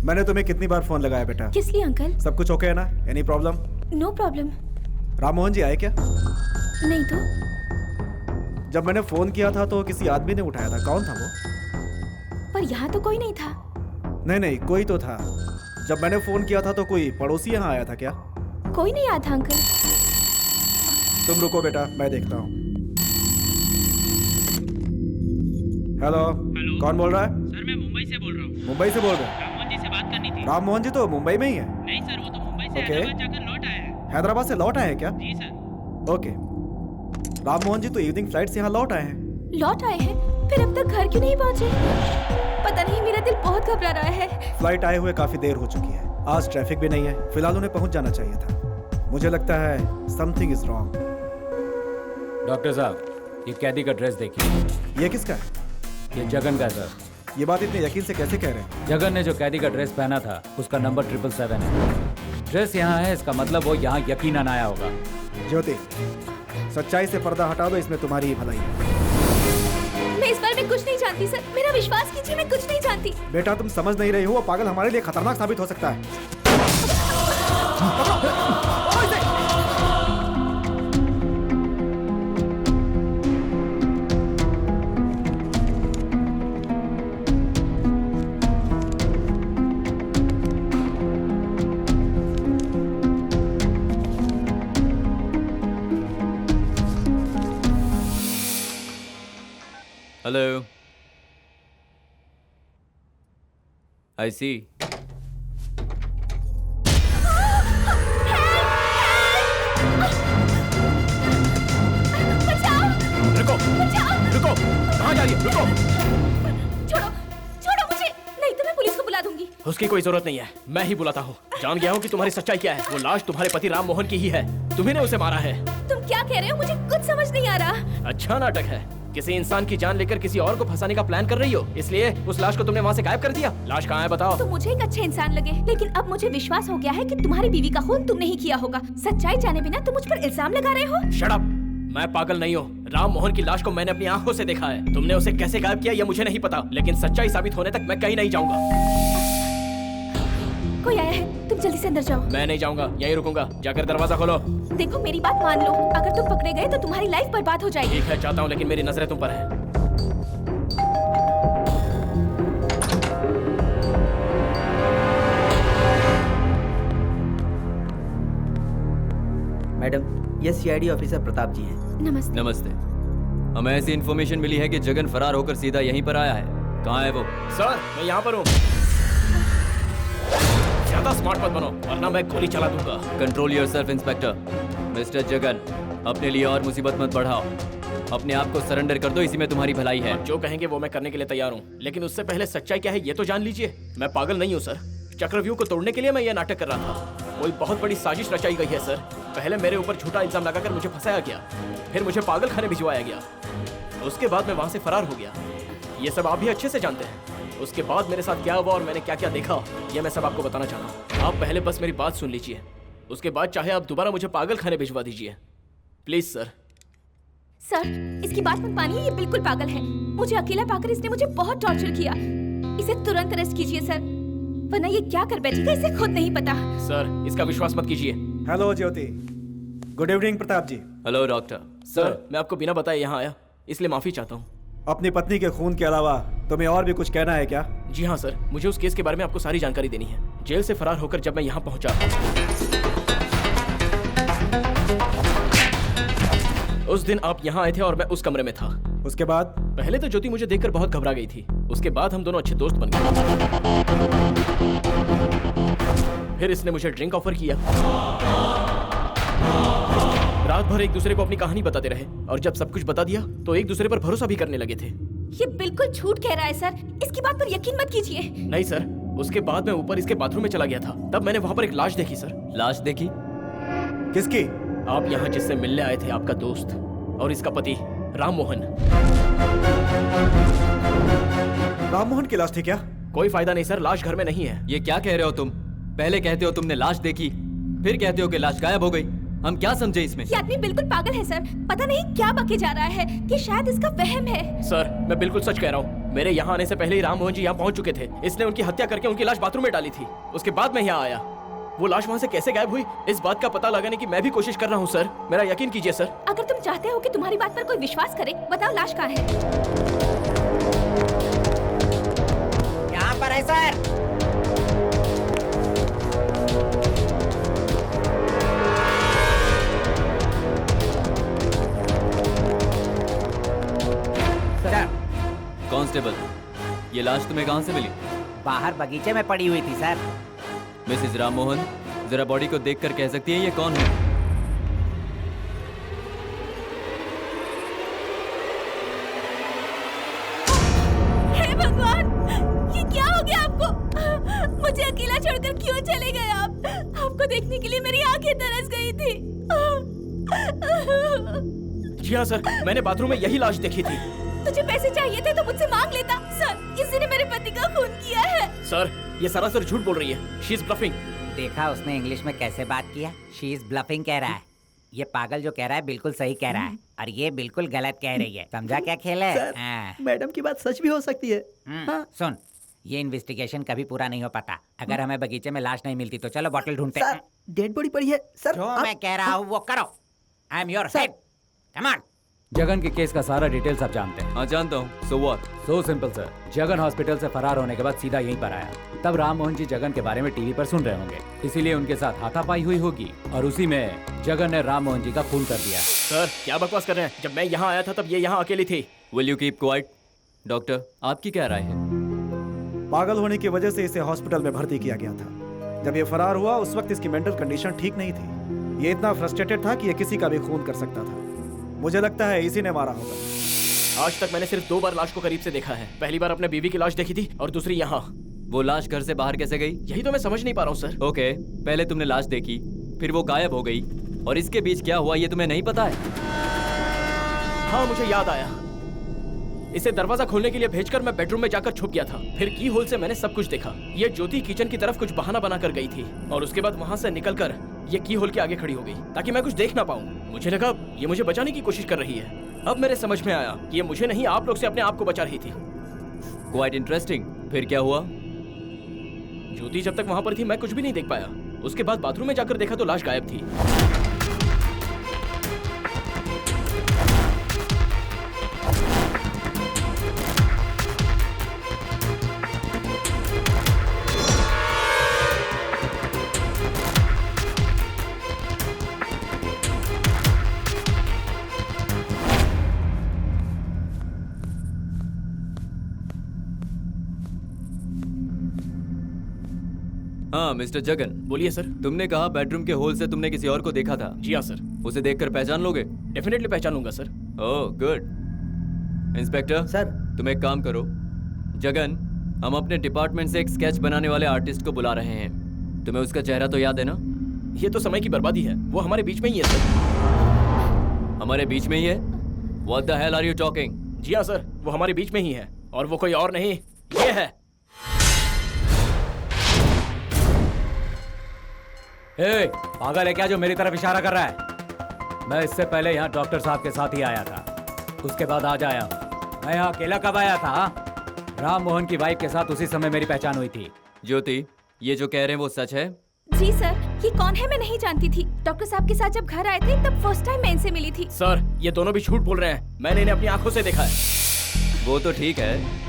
मैंने तुम्हें कितनी बार फोन लगाया बेटा? किस लिए अंकल? सब कुछ ओके है ना? Any problem? No problem. Rammohan ji आए क्या? नहीं तो। जब मैंने फोन किया था तो किसी आदमी ने उठाया था। कौन था वो? पर यहाँ तो कोई नहीं था। नहीं, कोई तो था। जब मैंने फोन किया था तो कोई पड़ोसी यहाँ आया था क्या? कोई नहीं आया था अंकल। तुम रुको बेटा, मैं देखता हूँ। हेलो, कौन बोल रहा है? सर मैं मुंबई से बोल रहा हूँ। मुंबई से बोल रहे हैं? राममोहन जी से बात करनी थी। राम मोहन जी तो मुंबई में ही है। नहीं सर, वो तो मुंबई से ओके। हैदराबाद जाकर लौट आए हैं। हैदराबाद से लौट आए हैं क्या? जी सर। ओके। राम मोहन जी तो इवनिंग फ्लाइट से यहाँ लौट आए हैं। लौट आए हैं? फिर अब तक घर क्यों नहीं पहुंचे? पता नहीं, मेरा दिल बहुत घबरा रहा है। फ्लाइट आए हुए काफी देर हो चुकी है। आज ट्रैफिक भी नहीं है। फिलहाल उन्हें पहुंच जाना चाहिए था। मुझे लगता है समथिंग इज रॉन्ग। डॉक्टर साहब, ये कैदी का ड्रेस देखिए। ये किसका है? ये जगन का है सर। ये बात इतने यकीन से कैसे कह रहे हैं? जगन ने जो कैदी का ड्रेस पहना था उसका नंबर 777 है। ड्रेस यहाँ है, इसका मतलब वो यहाँ यकीनन आया होगा। ज्योति, सच्चाई से पर्दा हटा दो, इसमें तुम्हारी ही भलाई है। मैं इस बारे में कुछ नहीं जानती सर, मेरा विश्वास कीजिए, मैं कुछ नहीं जानती। बेटा तुम समझ नहीं रही हो, वो पागल हमारे लिए खतरनाक साबित हो सकता है। हेलो, आई सी। रुको, रुको, कहाँ जा रही है? रुको। छोड़ो, छोड़ो मुझे, नहीं तो मैं पुलिस को बुला दूंगी। उसकी कोई जरूरत नहीं है, मैं ही बुलाता हूँ। जान गया हूँ कि तुम्हारी सच्चाई क्या है। वो लाश तुम्हारे पति राम मोहन की ही है। तुम्ही ने उसे मारा है। तुम क्या कह रहे हो? मुझे कुछ समझ नहीं आ रहा। अच्छा नाटक है। किसी इंसान की जान लेकर किसी और को फंसाने का प्लान कर रही हो, इसलिए उस लाश को तुमने वहाँ से गायब कर दिया। लाश कहाँ है बताओ। तुम मुझे एक अच्छे इंसान लगे, लेकिन अब मुझे विश्वास हो गया है कि तुम्हारी बीवी का खून तुमने ही किया होगा। सच्चाई जाने बिना तुम मुझ पर इल्जाम लगा रहे हो। शट अप, मैं पागल नहीं हूँ। राम मोहन की लाश को मैंने अपनी आंखों से देखा है। तुमने उसे कैसे गायब किया ये मुझे नहीं पता, लेकिन सच्चाई साबित होने तक मैं कहीं नहीं जाऊंगा। कोई आया है, तुम जल्दी से अंदर जाओ। मैं नहीं जाऊंगा, यहीं रुकूंगा। जाकर दरवाजा खोलो। देखो मेरी बात मान लो, अगर तुम पकड़े गए तो तुम्हारी लाइफ बर्बाद हो जाएगी। ठीक है, चाहता हूँ, लेकिन मेरी नजरें तुम पर है। मैडम, ये सीआईडी ऑफिसर प्रताप जी हैं। नमस्ते। नमस्ते। हमें ऐसी इन्फॉर्मेशन मिली है कि जगन फरार होकर सीधा यहीं पर आया है। कहाँ है वो? सर, मैं यहाँ पर हूँ। ज्यादा स्मार्ट मत बनो, वरना मैं गोली चला दूंगा। Control yourself inspector. Mister Jagan, अपने लिए और मुसीबत मत बढ़ाओ। अपने आप को सरेंडर कर दो, इसी में तुम्हारी भलाई है। जो कहेंगे वो मैं करने के लिए तैयार हूँ, लेकिन उससे पहले सच्चाई क्या है ये तो जान लीजिए। मैं पागल नहीं हूँ सर। चक्रव्यूह को तोड़ने के लिए मैं ये नाटक कर रहा था। कोई बहुत बड़ी साजिश रचाई गई है सर। पहले मेरे ऊपर झूठा इल्जाम लगाकर मुझे फंसाया गया, फिर मुझे पागल खाने भिजवाया गया, उसके बाद मैं वहाँ से फरार हो गया। ये सब आप भी अच्छे से जानते हैं। उसके बाद मेरे साथ क्या हुआ और मैंने क्या क्या देखा, ये मैं सब आपको बताना चाह रहा हूँ। आप पहले बस मेरी बात सुन लीजिए, उसके बाद चाहे आप दोबारा मुझे पागल खाने भिजवा दीजिए, प्लीज सर। सर, इसकी बात मत मानिए, ये बिल्कुल पागल है। मुझे अकेला पाकर इसने मुझे बहुत टॉर्चर किया। इसे तुरंत अरेस्ट कीजिए सर, वरना ये क्या कर बैठेगा इसे खुद नहीं पता। सर, इसका विश्वास मत कीजिए। Hello Jyoti. Good evening Pratap ji. Hello doctor. Sir, मैं आपको बिना बताए यहाँ आया, इसलिए माफी चाहता हूँ। अपनी पत्नी के खून के अलावा तुम्हें और भी कुछ कहना है क्या? जी हाँ सर, मुझे उस केस के बारे में आपको सारी जानकारी देनी है। जेल से फरार होकर जब मैं यहाँ पहुंचा, उस दिन आप यहाँ आए थे और मैं उस कमरे में था। उसके बाद? पहले तो ज्योति मुझे देखकर बहुत घबरा गई थी, उसके बाद हम दोनों अच्छे दोस्त बन गए। फिर इसने मुझे ड्रिंक ऑफर किया। रात भर एक दूसरे को अपनी कहानी बताते रहे, और जब सब कुछ बता दिया तो एक दूसरे पर भरोसा भी करने लगे थे। ये बिल्कुल झूठ कह रहा है सर, इसकी बात पर यकीन मत कीजिए। नहीं सर, उसके बाद मैं ऊपर इसके बाथरूम में चला गया था, तब मैंने वहाँ पर एक लाश देखी सर। लाश देखी? किसकी? आप यहाँ जिससे मिलने आए थे, आपका दोस्त और इसका पति राम मोहन। राम मोहन की लाश थी क्या? कोई फायदा नहीं सर, लाश घर में नहीं है। ये क्या कह रहे हो तुम? पहले कहते हो तुमने लाश देखी, फिर कहते हो कि लाश गायब हो गई। हम क्या समझे इसमें? ये आदमी बिल्कुल पागल है सर, पता नहीं क्या बके जा रहा है कि शायद इसका वहम है। सर, मैं बिल्कुल सच कह रहा हूँ। मेरे यहाँ आने से पहले ही राम मोहन जी यहाँ पहुँच चुके थे। इसने उनकी हत्या करके उनकी लाश बाथरूम में डाली थी, उसके बाद मैं यहाँ आया। वो लाश वहाँ से कैसे गायब हुई, इस बात का पता लगाने की मैं भी कोशिश कर रहा हूँ सर। मेरा यकीन कीजिए सर। अगर तुम चाहते हो कि तुम्हारी बात पर कोई विश्वास करे, बताओ लाश कहाँ है? यहाँ पर है सर। कांस्टेबल, ये लाश तुम्हें कहाँ से मिली? बाहर बगीचे में पड़ी हुई थी सर। मिसेस राममोहन, जरा बॉडी को देखकर कह सकती है ये कौन है? हे भगवान, ये क्या हो गया आपको? मुझे अकेला छोड़कर क्यों चले गए आप? आपको देखने के लिए मेरी आंखें तरस गई थी। जी हाँ सर, मैंने बाथरूम में यही लाश देखी थी। तुझे पैसे चाहिए थे तो मुझसे मांग लेता। सर, किसी ने मेरे पति का खून किया है। सर, ये सरासर झूठ बोल रही है। She is bluffing. देखा उसने इंग्लिश में कैसे बात किया? शी इज ब्लफिंग कह रहा है। ये पागल जो कह रहा है बिल्कुल सही कह रहा है और ये बिल्कुल गलत कह रही है। समझा क्या खेल है? सर, हाँ। मैडम की बात सच भी हो सकती है। हाँ। सुन, ये इन्वेस्टिगेशन कभी पूरा नहीं हो पाता। अगर हमें बगीचे में लाश नहीं मिलती तो चलो बॉटल ढूंढते सर, हैं। डेड बॉडी पड़ी है सर। जो मैं कह रहा हूँ वो करो। I am your head. Come on. Jagan के केस का सारा डिटेल्स आप जानते हैं। हाँ जानता हूँ। So what? So simple sir, Jagan hospital से फरार होने के बाद सीधा यहीं पर आया। तब राममोहन जी जगन के बारे में टीवी पर सुन रहे होंगे, इसीलिए उनके साथ हाथापाई हुई होगी और उसी में जगन ने राममोहन जी का खून कर दिया। सर, क्या बकवास कर रहे हैं? जब मैं यहाँ आया था तब ये यहाँ अकेली थी। Will you keep quiet? Doctor, आपकी क्या राय है? पागल होने की वजह से इसे हॉस्पिटल में भर्ती किया गया था। जब ये फरार हुआ उस वक्त इसकी मेंटल कंडीशन ठीक नहीं थी। ये इतना फ्रस्ट्रेटेड था कि ये किसी का भी खून कर सकता था। मुझे लगता है इसी ने मारा होगा। आज तक मैंने सिर्फ 2 बार लाश को करीब से देखा है। पहली बार अपने बीवी की लाश देखी थी और दूसरी यहाँ। वो लाश घर से बाहर कैसे गई? यही तो मैं समझ नहीं पा रहा हूँ सर। ओके, पहले तुमने लाश देखी, फिर वो गायब हो गई और इसके बीच क्या हुआ ये तुम्हें नहीं पता है? हाँ, मुझे याद आया। इसे दरवाजा खोलने के लिए भेजकर मैं बेडरूम में जाकर छुप गया था। फिर की होल से मैंने सब कुछ देखा। ये ज्योति किचन की तरफ कुछ बहाना बनाकर गई थी और उसके बाद वहाँ से निकलकर ये की होल के आगे खड़ी हो गई ताकि मैं कुछ देख ना पाऊँ। मुझे लगा ये मुझे बचाने की कोशिश कर रही है। अब मेरे समझ में आया कि ये मुझे नहीं, आप लोग से अपने आप को बचा रही थी। Quite interesting. फिर क्या हुआ? ज्योति जब तक वहाँ पर थी मैं कुछ भी नहीं देख पाया। उसके बाद बाथरूम में जाकर देखा तो लाश गायब थी। हाँ मिस्टर जगन, बोलिए सर। तुमने कहा बेडरूम के होल से तुमने किसी और को देखा था। जी हाँ सर। उसे देखकर पहचान लोगे? डेफिनेटली पहचान लूंगा sir. Oh good. Inspector sir, तुम एक काम करो। जगन, हम अपने डिपार्टमेंट से एक स्केच बनाने वाले आर्टिस्ट को बुला रहे हैं। तुम्हें उसका चेहरा तो याद है ना? ये तो समय की बर्बादी है। वो हमारे बीच में ही है सर। हमारे बीच में ही है? What the hell are you talking? जी हाँ सर, वो हमारे बीच में ही है और वो कोई और नहीं, ये है। ए, पागल है क्या जो मेरी तरफ इशारा कर रहा है? मैं इससे पहले यहाँ डॉक्टर साहब के साथ ही आया था, उसके बाद आज आया हूँ। मैं यहाँ अकेला कब आया था? राम मोहन की वाइफ के साथ उसी समय मेरी पहचान हुई थी। ज्योति, ये जो कह रहे हैं वो सच है? जी सर, ये कौन है मैं नहीं जानती थी। डॉक्टर साहब के साथ जब घर आए थे तब फर्स्ट टाइम मैं इनसे मिली थी। सर, ये दोनों भी झूठ बोल रहे हैं। मैंने इन्हें अपनी आंखों से देखा है। वो तो ठीक है,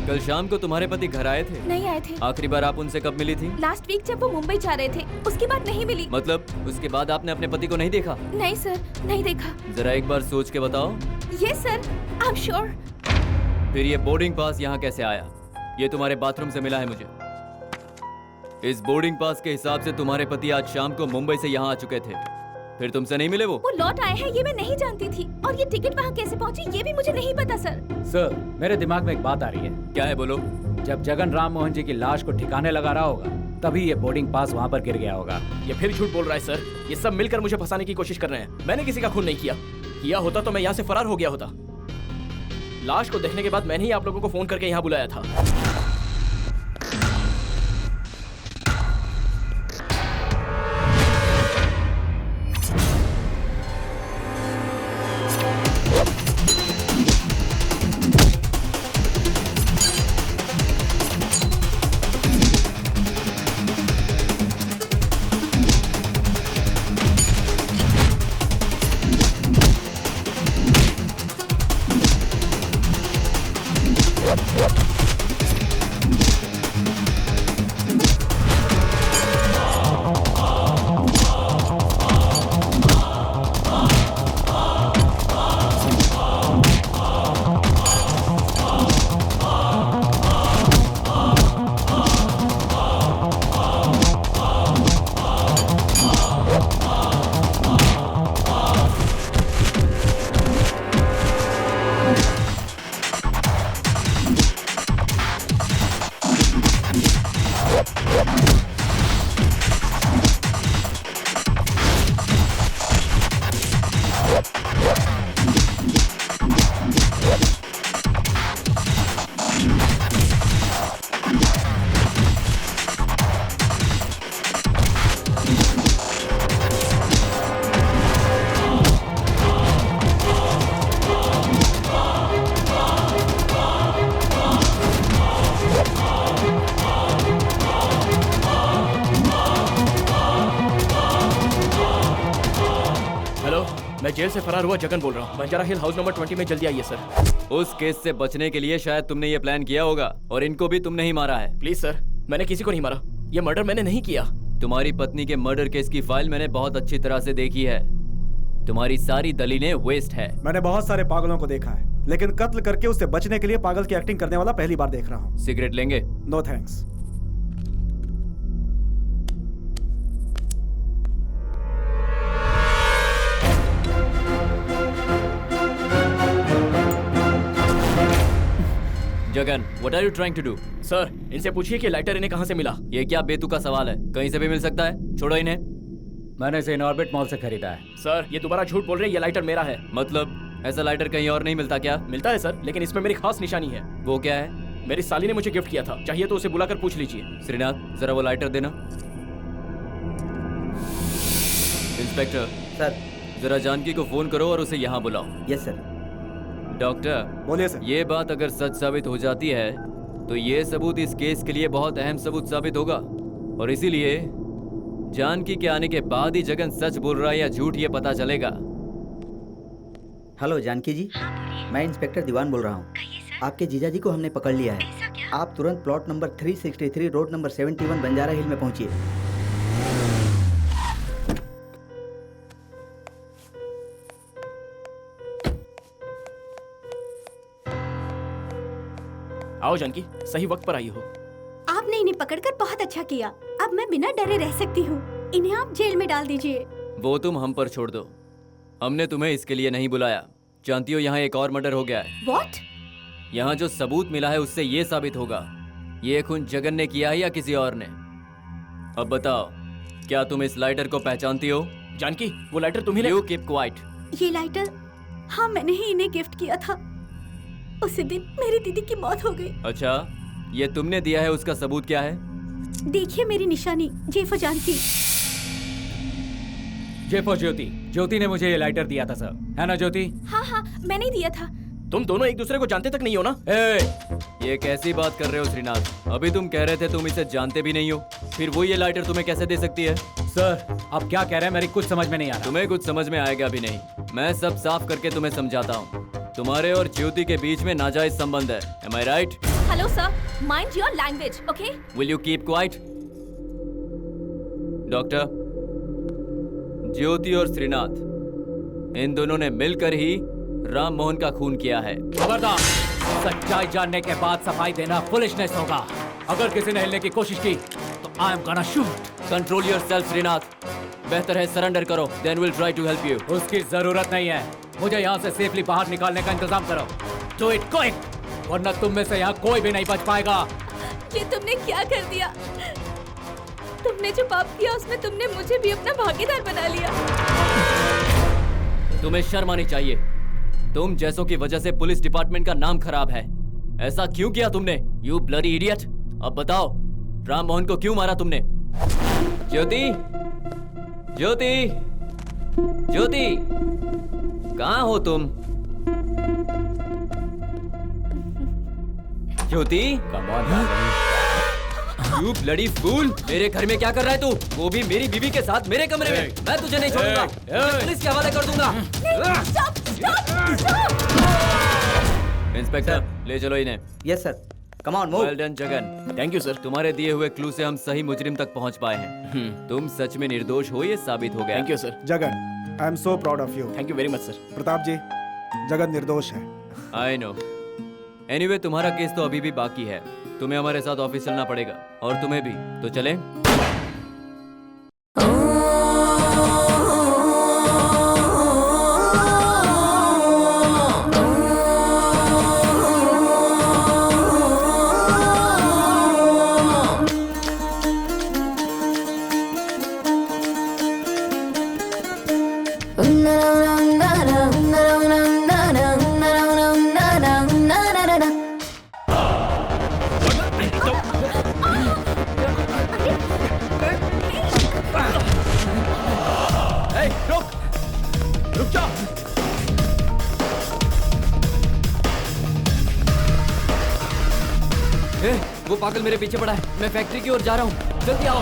कल शाम को तुम्हारे पति घर आए थे? नहीं आए थे। आखिरी बार आप उनसे कब मिली थी? लास्ट वीक जब वो मुंबई जा रहे थे, उसके बाद नहीं मिली। मतलब उसके बाद आपने अपने पति को नहीं देखा? नहीं सर, नहीं देखा। जरा एक बार सोच के बताओ। Yes sir, I am sure. फिर ये बोर्डिंग पास यहाँ कैसे आया? ये तुम्हारे बाथरूम से मिला है मुझे। इस बोर्डिंग पास के हिसाब से तुम्हारे पति आज शाम को मुंबई से यहाँ आ चुके थे, फिर तुमसे नहीं मिले? वो लौट आए हैं ये मैं नहीं जानती थी, और ये टिकट वहाँ कैसे पहुँची ये भी मुझे नहीं पता सर। सर, मेरे दिमाग में एक बात आ रही है। क्या है? बोलो। जब जगन राम मोहन जी की लाश को ठिकाने लगा रहा होगा तभी ये बोर्डिंग पास वहाँ पर गिर गया होगा। ये फिर झूठ बोल रहा है सर। ये सब मिलकर मुझे फंसाने की कोशिश कर रहे हैं। मैंने किसी का खून नहीं किया होता तो मैं यहाँ से फरार हो गया होता। लाश को देखने के बाद मैंने ही आप लोगों को फोन करके यहाँ बुलाया था। मैं जेल से फरार हुआ जगन बोल रहा हूँ। बंजारा हिल हाउस नंबर 20 में जल्दी आइए सर। उस केस से बचने के लिए शायद तुमने ये प्लान किया होगा और इनको भी तुमने ही मारा है। प्लीज सर, मैंने किसी को नहीं मारा। ये मर्डर मैंने नहीं किया। तुम्हारी पत्नी के मर्डर केस की फाइल मैंने बहुत अच्छी तरह से देखी है। तुम्हारी सारी दलीलें वेस्ट है। मैंने बहुत सारे पागलों को देखा है, लेकिन कत्ल करके उससे बचने के लिए पागल की एक्टिंग करने वाला पहली बार देख रहा हूँ। सिगरेट लेंगे? No thanks. Jagan, what are you trying to do? Sir, इनसे पूछिए कि लाइटर इन्हें कहाँ से मिला। ये क्या बेतुका सवाल है? कहीं से भी मिल सकता है। छोड़ो इन्हें। मैंने इसे इनऑर्बिट मॉल से खरीदा है। सर, ये दोबारा झूठ बोल रहे हैं। ये लाइटर मेरा है। मतलब ऐसा लाइटर कहीं और नहीं मिलता क्या? मिलता है सर, लेकिन इसमें मेरी खास निशानी है। वो क्या है? मेरी साली ने मुझे गिफ्ट किया था। चाहिए तो उसे बुलाकर पूछ लीजिए। श्रीनाथ, जरा वो लाइटर देना। Inspector sir. जरा जानकी को फोन करो और उसे यहाँ बुलाओ। Yes sir. डॉक्टर, बोलिए सर। ये बात अगर सच साबित हो जाती है तो ये सबूत इस केस के लिए बहुत अहम सबूत साबित होगा, और इसीलिए जानकी के आने के बाद ही जगन सच बोल रहा है या झूठ ये पता चलेगा। हेलो जानकी जी, मैं इंस्पेक्टर दीवान बोल रहा हूँ। आपके जीजा जी को हमने पकड़ लिया है। आप तुरंत plot number 363 road number 71 Banjara hill में पहुंचिए। आओ जानकी, सही वक्त पर आई हो। आपने इन्हें पकड़कर बहुत अच्छा किया। अब मैं बिना डरे रह सकती हूँ। इन्हें आप जेल में डाल दीजिए। वो तुम हम पर छोड़ दो। हमने तुम्हें इसके लिए नहीं बुलाया। जानती हो यहाँ एक और मर्डर हो गया है। What? यहाँ जो सबूत मिला है उससे ये साबित होगा ये खून जगन ने किया है या किसी और ने। अब बताओ, क्या तुम इस लाइटर को पहचानती हो? जानकी, वो लाइटर तुम्ही ने। You keep quiet। ये लाइटर, हाँ मैंने ही इन्हें गिफ्ट किया था। उसी दिन मेरी दीदी की मौत हो गई। अच्छा, ये तुमने दिया है, उसका सबूत क्या है? देखिए मेरी निशानी, जेफो जानकी। जेफो ज्योति। ज्योति ने मुझे ये लाइटर दिया था सर, है ना ज्योति? हाँ हाँ, मैंने दिया था। तुम दोनों एक दूसरे को जानते तक नहीं हो ना? ये कैसी बात कर रहे हो श्रीनाथ? अभी तुम कह रहे थे तुम इसे जानते भी नहीं हो, फिर वो ये लाइटर तुम्हें कैसे दे सकती है? सर, आप क्या कह रहे हैं? मेरी कुछ समझ में नहीं आ रहा। तुम्हें कुछ समझ में आएगा भी नहीं। मैं सब साफ करके तुम्हें समझाता हूँ। तुम्हारे और ज्योति के बीच में नाजायज संबंध है। Am I right? Hello sir, mind your language, okay? Will you keep quiet? Doctor, Jyoti और श्रीनाथ, इन दोनों ने मिलकर ही राम मोहन का खून किया है। खबरदार, सच्चाई जानने के बाद सफाई देना फुलिशनेस होगा। अगर किसी ने हिलने की कोशिश की तो I am gonna shoot. Control yourself Srinath. बेहतर है सरेंडर करो, then will try to help you. उसकी जरूरत नहीं है। मुझे यहाँ से सेफली बाहर निकालने का इंतजाम करो। डू इट क्विक, वरना तुम में से यहाँ कोई भी नहीं बच पाएगा। ये तुमने क्या कर दिया? तुमने जो पाप किया उसमें तुमने मुझे भी अपना भागीदार बना लिया। तुम्हें शर्म आनी चाहिए। तुम जैसों की वजह से पुलिस डिपार्टमेंट का नाम खराब है। ऐसा क्यों किया तुमने? You bloody idiot. अब बताओ, राम मोहन को क्यों मारा तुमने? ज्योति, ज्योति, ज्योति, कहाँ हो तुम? Jyoti, come on you bloody fool! मेरे घर में क्या कर रहा है तू? वो भी मेरी बीवी के साथ मेरे कमरे में। मैं तुझे नहीं छोड़ूंगा। मैं पुलिस के हवाले कर दूंगा। इंस्पेक्टर, ले चलो इन्हें। Yes sir. Come on move. Well done Jagan. Thank you sir. तुम्हारे दिए हुए क्लू से हम सही मुजरिम तक पहुंच पाए हैं। तुम सच में निर्दोष हो, ये साबित हो गया। Thank you sir. Jagan, I am so proud of you. Thank you very much sir. Pratap ji, Jagan निर्दोष है। I know. एनीवे, तुम्हारा केस तो अभी भी बाकी है। तुम्हें हमारे साथ ऑफिस चलना पड़ेगा, और तुम्हें भी। तो चलें? वो पागल मेरे पीछे पड़ा है। मैं फैक्ट्री की ओर जा रहा हूँ, जल्दी आओ।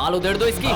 खाल उधेड़ दो इसकी।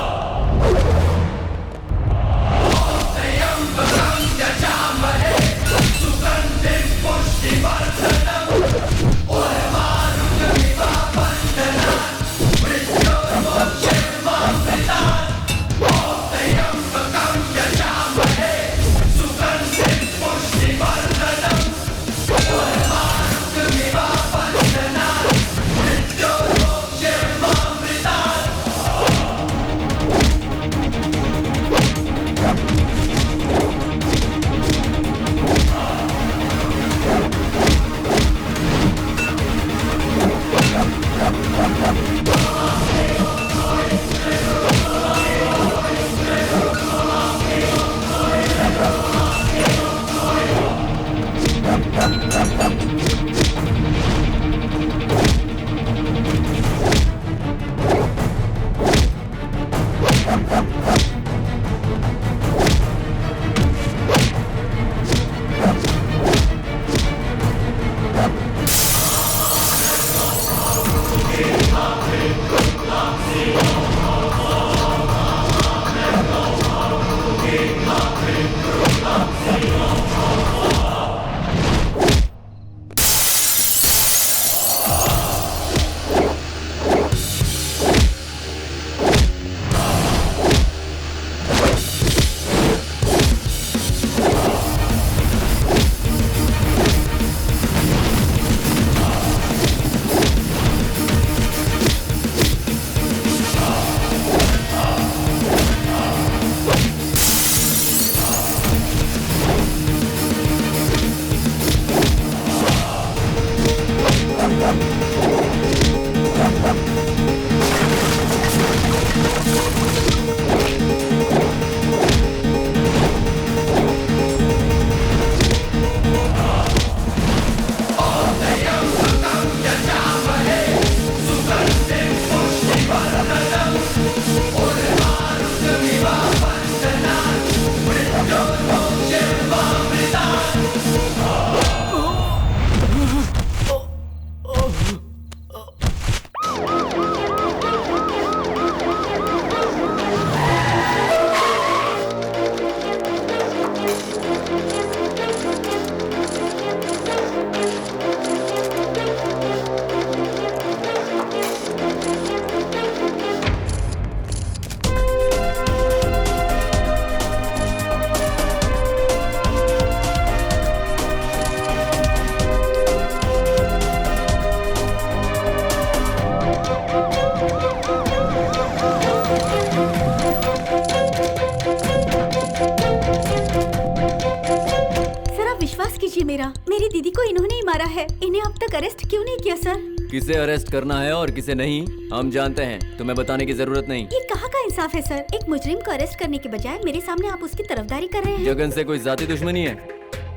मेरी दीदी को इन्होंने ही मारा है। इन्हें अब तक अरेस्ट क्यों नहीं किया सर? किसे अरेस्ट करना है और किसे नहीं हम जानते हैं, तुम्हें बताने की जरूरत नहीं। ये कहाँ का इंसाफ है सर? एक मुजरिम को अरेस्ट करने के बजाय मेरे सामने आप उसकी तरफदारी कर रहे हैं। जगन से कोई जाती दुश्मनी है?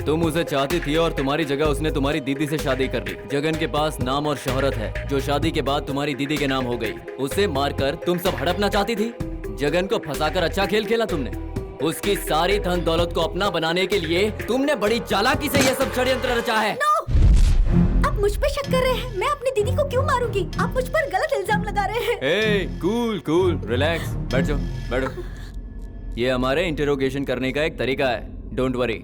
तुम उसे चाहती थी और तुम्हारी जगह उसने तुम्हारी दीदी से शादी कर ली। जगन के पास नाम और शोहरत है जो शादी के बाद तुम्हारी दीदी के नाम हो गई। उसे मारकर तुम सब हड़पना चाहती थी। जगन को फंसाकर अच्छा खेल खेला तुमने। उसकी सारी धन दौलत को अपना बनाने के लिए तुमने बड़ी चालाकी से यह सब षड्यंत्र रचा है। आप मुझ पे शक कर रहे हैं? मैं अपनी दीदी को क्यों मारूंगी? आप मुझ पर गलत इल्जाम लगा रहे हैं। ए, कूल कूल रिलैक्स, बैठ जाओ बैठो। ये हमारे इंटरोगेशन करने का एक तरीका है, don't worry.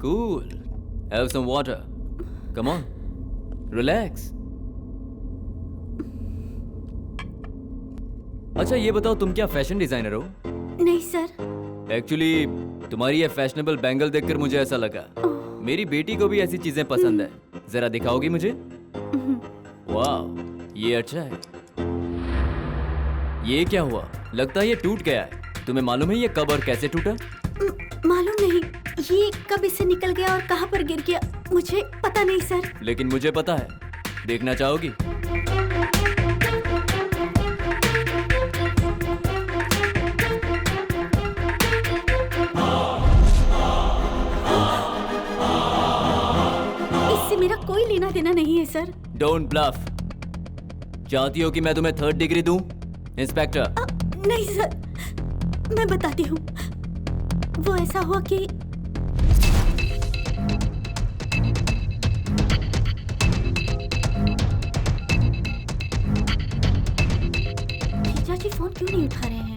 Cool, have some water, come on, relax. अच्छा ये बताओ तुम क्या फैशन डिजाइनर हो? नहीं सर। एक्चुअली तुम्हारी ये फैशनेबल बैंगल देखकर मुझे ऐसा लगा। मेरी बेटी को भी ऐसी चीजें पसंद है। जरा दिखाओगी मुझे? वाह, ये अच्छा है। ये क्या हुआ? लगता है ये टूट गया है। तुम्हें मालूम है ये कब और कैसे टूटा? मालूम नहीं। ये कब इससे निकल गया और कहाँ पर गिर गया मुझे पता नहीं सर। लेकिन मुझे पता है। देखना चाहोगी? मेरा कोई लेना देना नहीं है सर। Don't bulb. चाहती हो कि मैं तुम्हें 3rd डिग्री दूं? इंस्पेक्टर। नहीं सर, मैं बताती हूँ। वो ऐसा हुआ कि जी फोन क्यों नहीं उठा रहे हैं?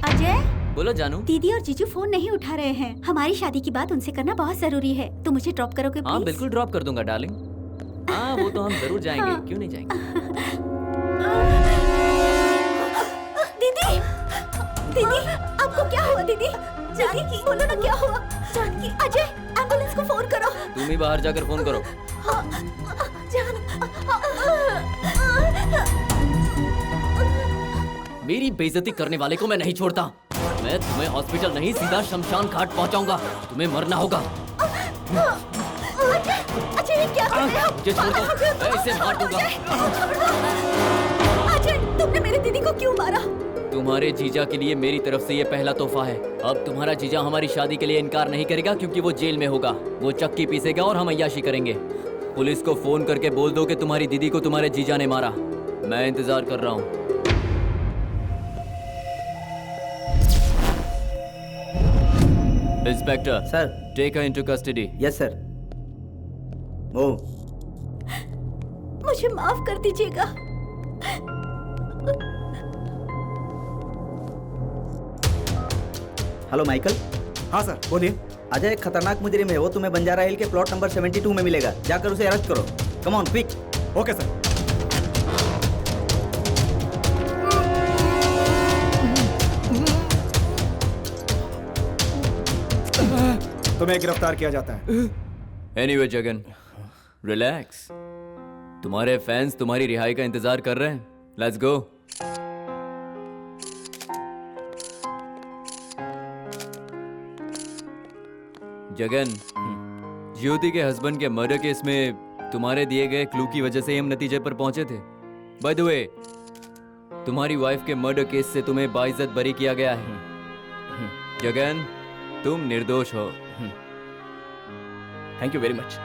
अजय, बोलो जानू। दीदी और जीजू फोन नहीं उठा रहे हैं। हमारी शादी की बात उनसे करना बहुत जरूरी है। तुम मुझे ड्रॉप करोगे प्लीज? हाँ बिल्कुल ड्रॉप कर दूंगा डार्लिंग। हाँ वो तो हम जरूर जाएंगे, हाँ। क्यों नहीं जाएंगे। दीदी, दीदी, आपको क्या हुआ दीदी? जानकी, बोलो ना क्या हुआ? जानकी, अजय, एम्बुलेंस को फोन करो। तुम ही बाहर जाकर फोन करो। मेरी बेइज्जती करने वाले को मैं नहीं छोड़ता। मैं तुम्हें हॉस्पिटल नहीं सीधा शमशान घाट पहुंचाऊंगा। तुम्हें मरना होगा। अजय, ये क्या कर रहे हो? मुझे छोड़ दो, मैं इसे मार दूंगा। अजय, तुमने मेरे दीदी को क्यों मारा? तुम्हारे जीजा के लिए मेरी तरफ से ये पहला तोहफा है। अब तुम्हारा जीजा हमारी शादी के लिए इनकार नहीं करेगा क्योंकि वो जेल में होगा। वो चक्की पीसेगा और हम अय्याशी करेंगे। पुलिस को फोन करके बोल दो कि तुम्हारी दीदी को तुम्हारे जीजा ने मारा। मैं इंतजार कर रहा हूँ। Inspector sir. Take her into custody. Yes sir. ओ मुझे माफ कर दीजिएगा। Hello Michael. हाँ सर, बोलिए। अजय एक खतरनाक मुजरिम है। वो तुम्हें बंजारा हिल के प्लॉट नंबर 72 में मिलेगा। जाकर उसे अरेस्ट करो। Come on quick. Okay sir. तुम्हें गिरफ्तार किया जाता है। Anyway Jagan, relax. तुम्हारे फैंस तुम्हारी रिहाई का इंतजार कर रहे हैं। Let's go. जगन, ज्योति के हस्बैंड के मर्डर केस में तुम्हारे दिए गए क्लू की वजह से हम नतीजे पर पहुंचे थे। बाय द वे, तुम्हारी वाइफ के मर्डर केस से तुम्हें बाइज्जत बरी किया गया है। जगन, तुम निर्दोष हो। Thank you very much.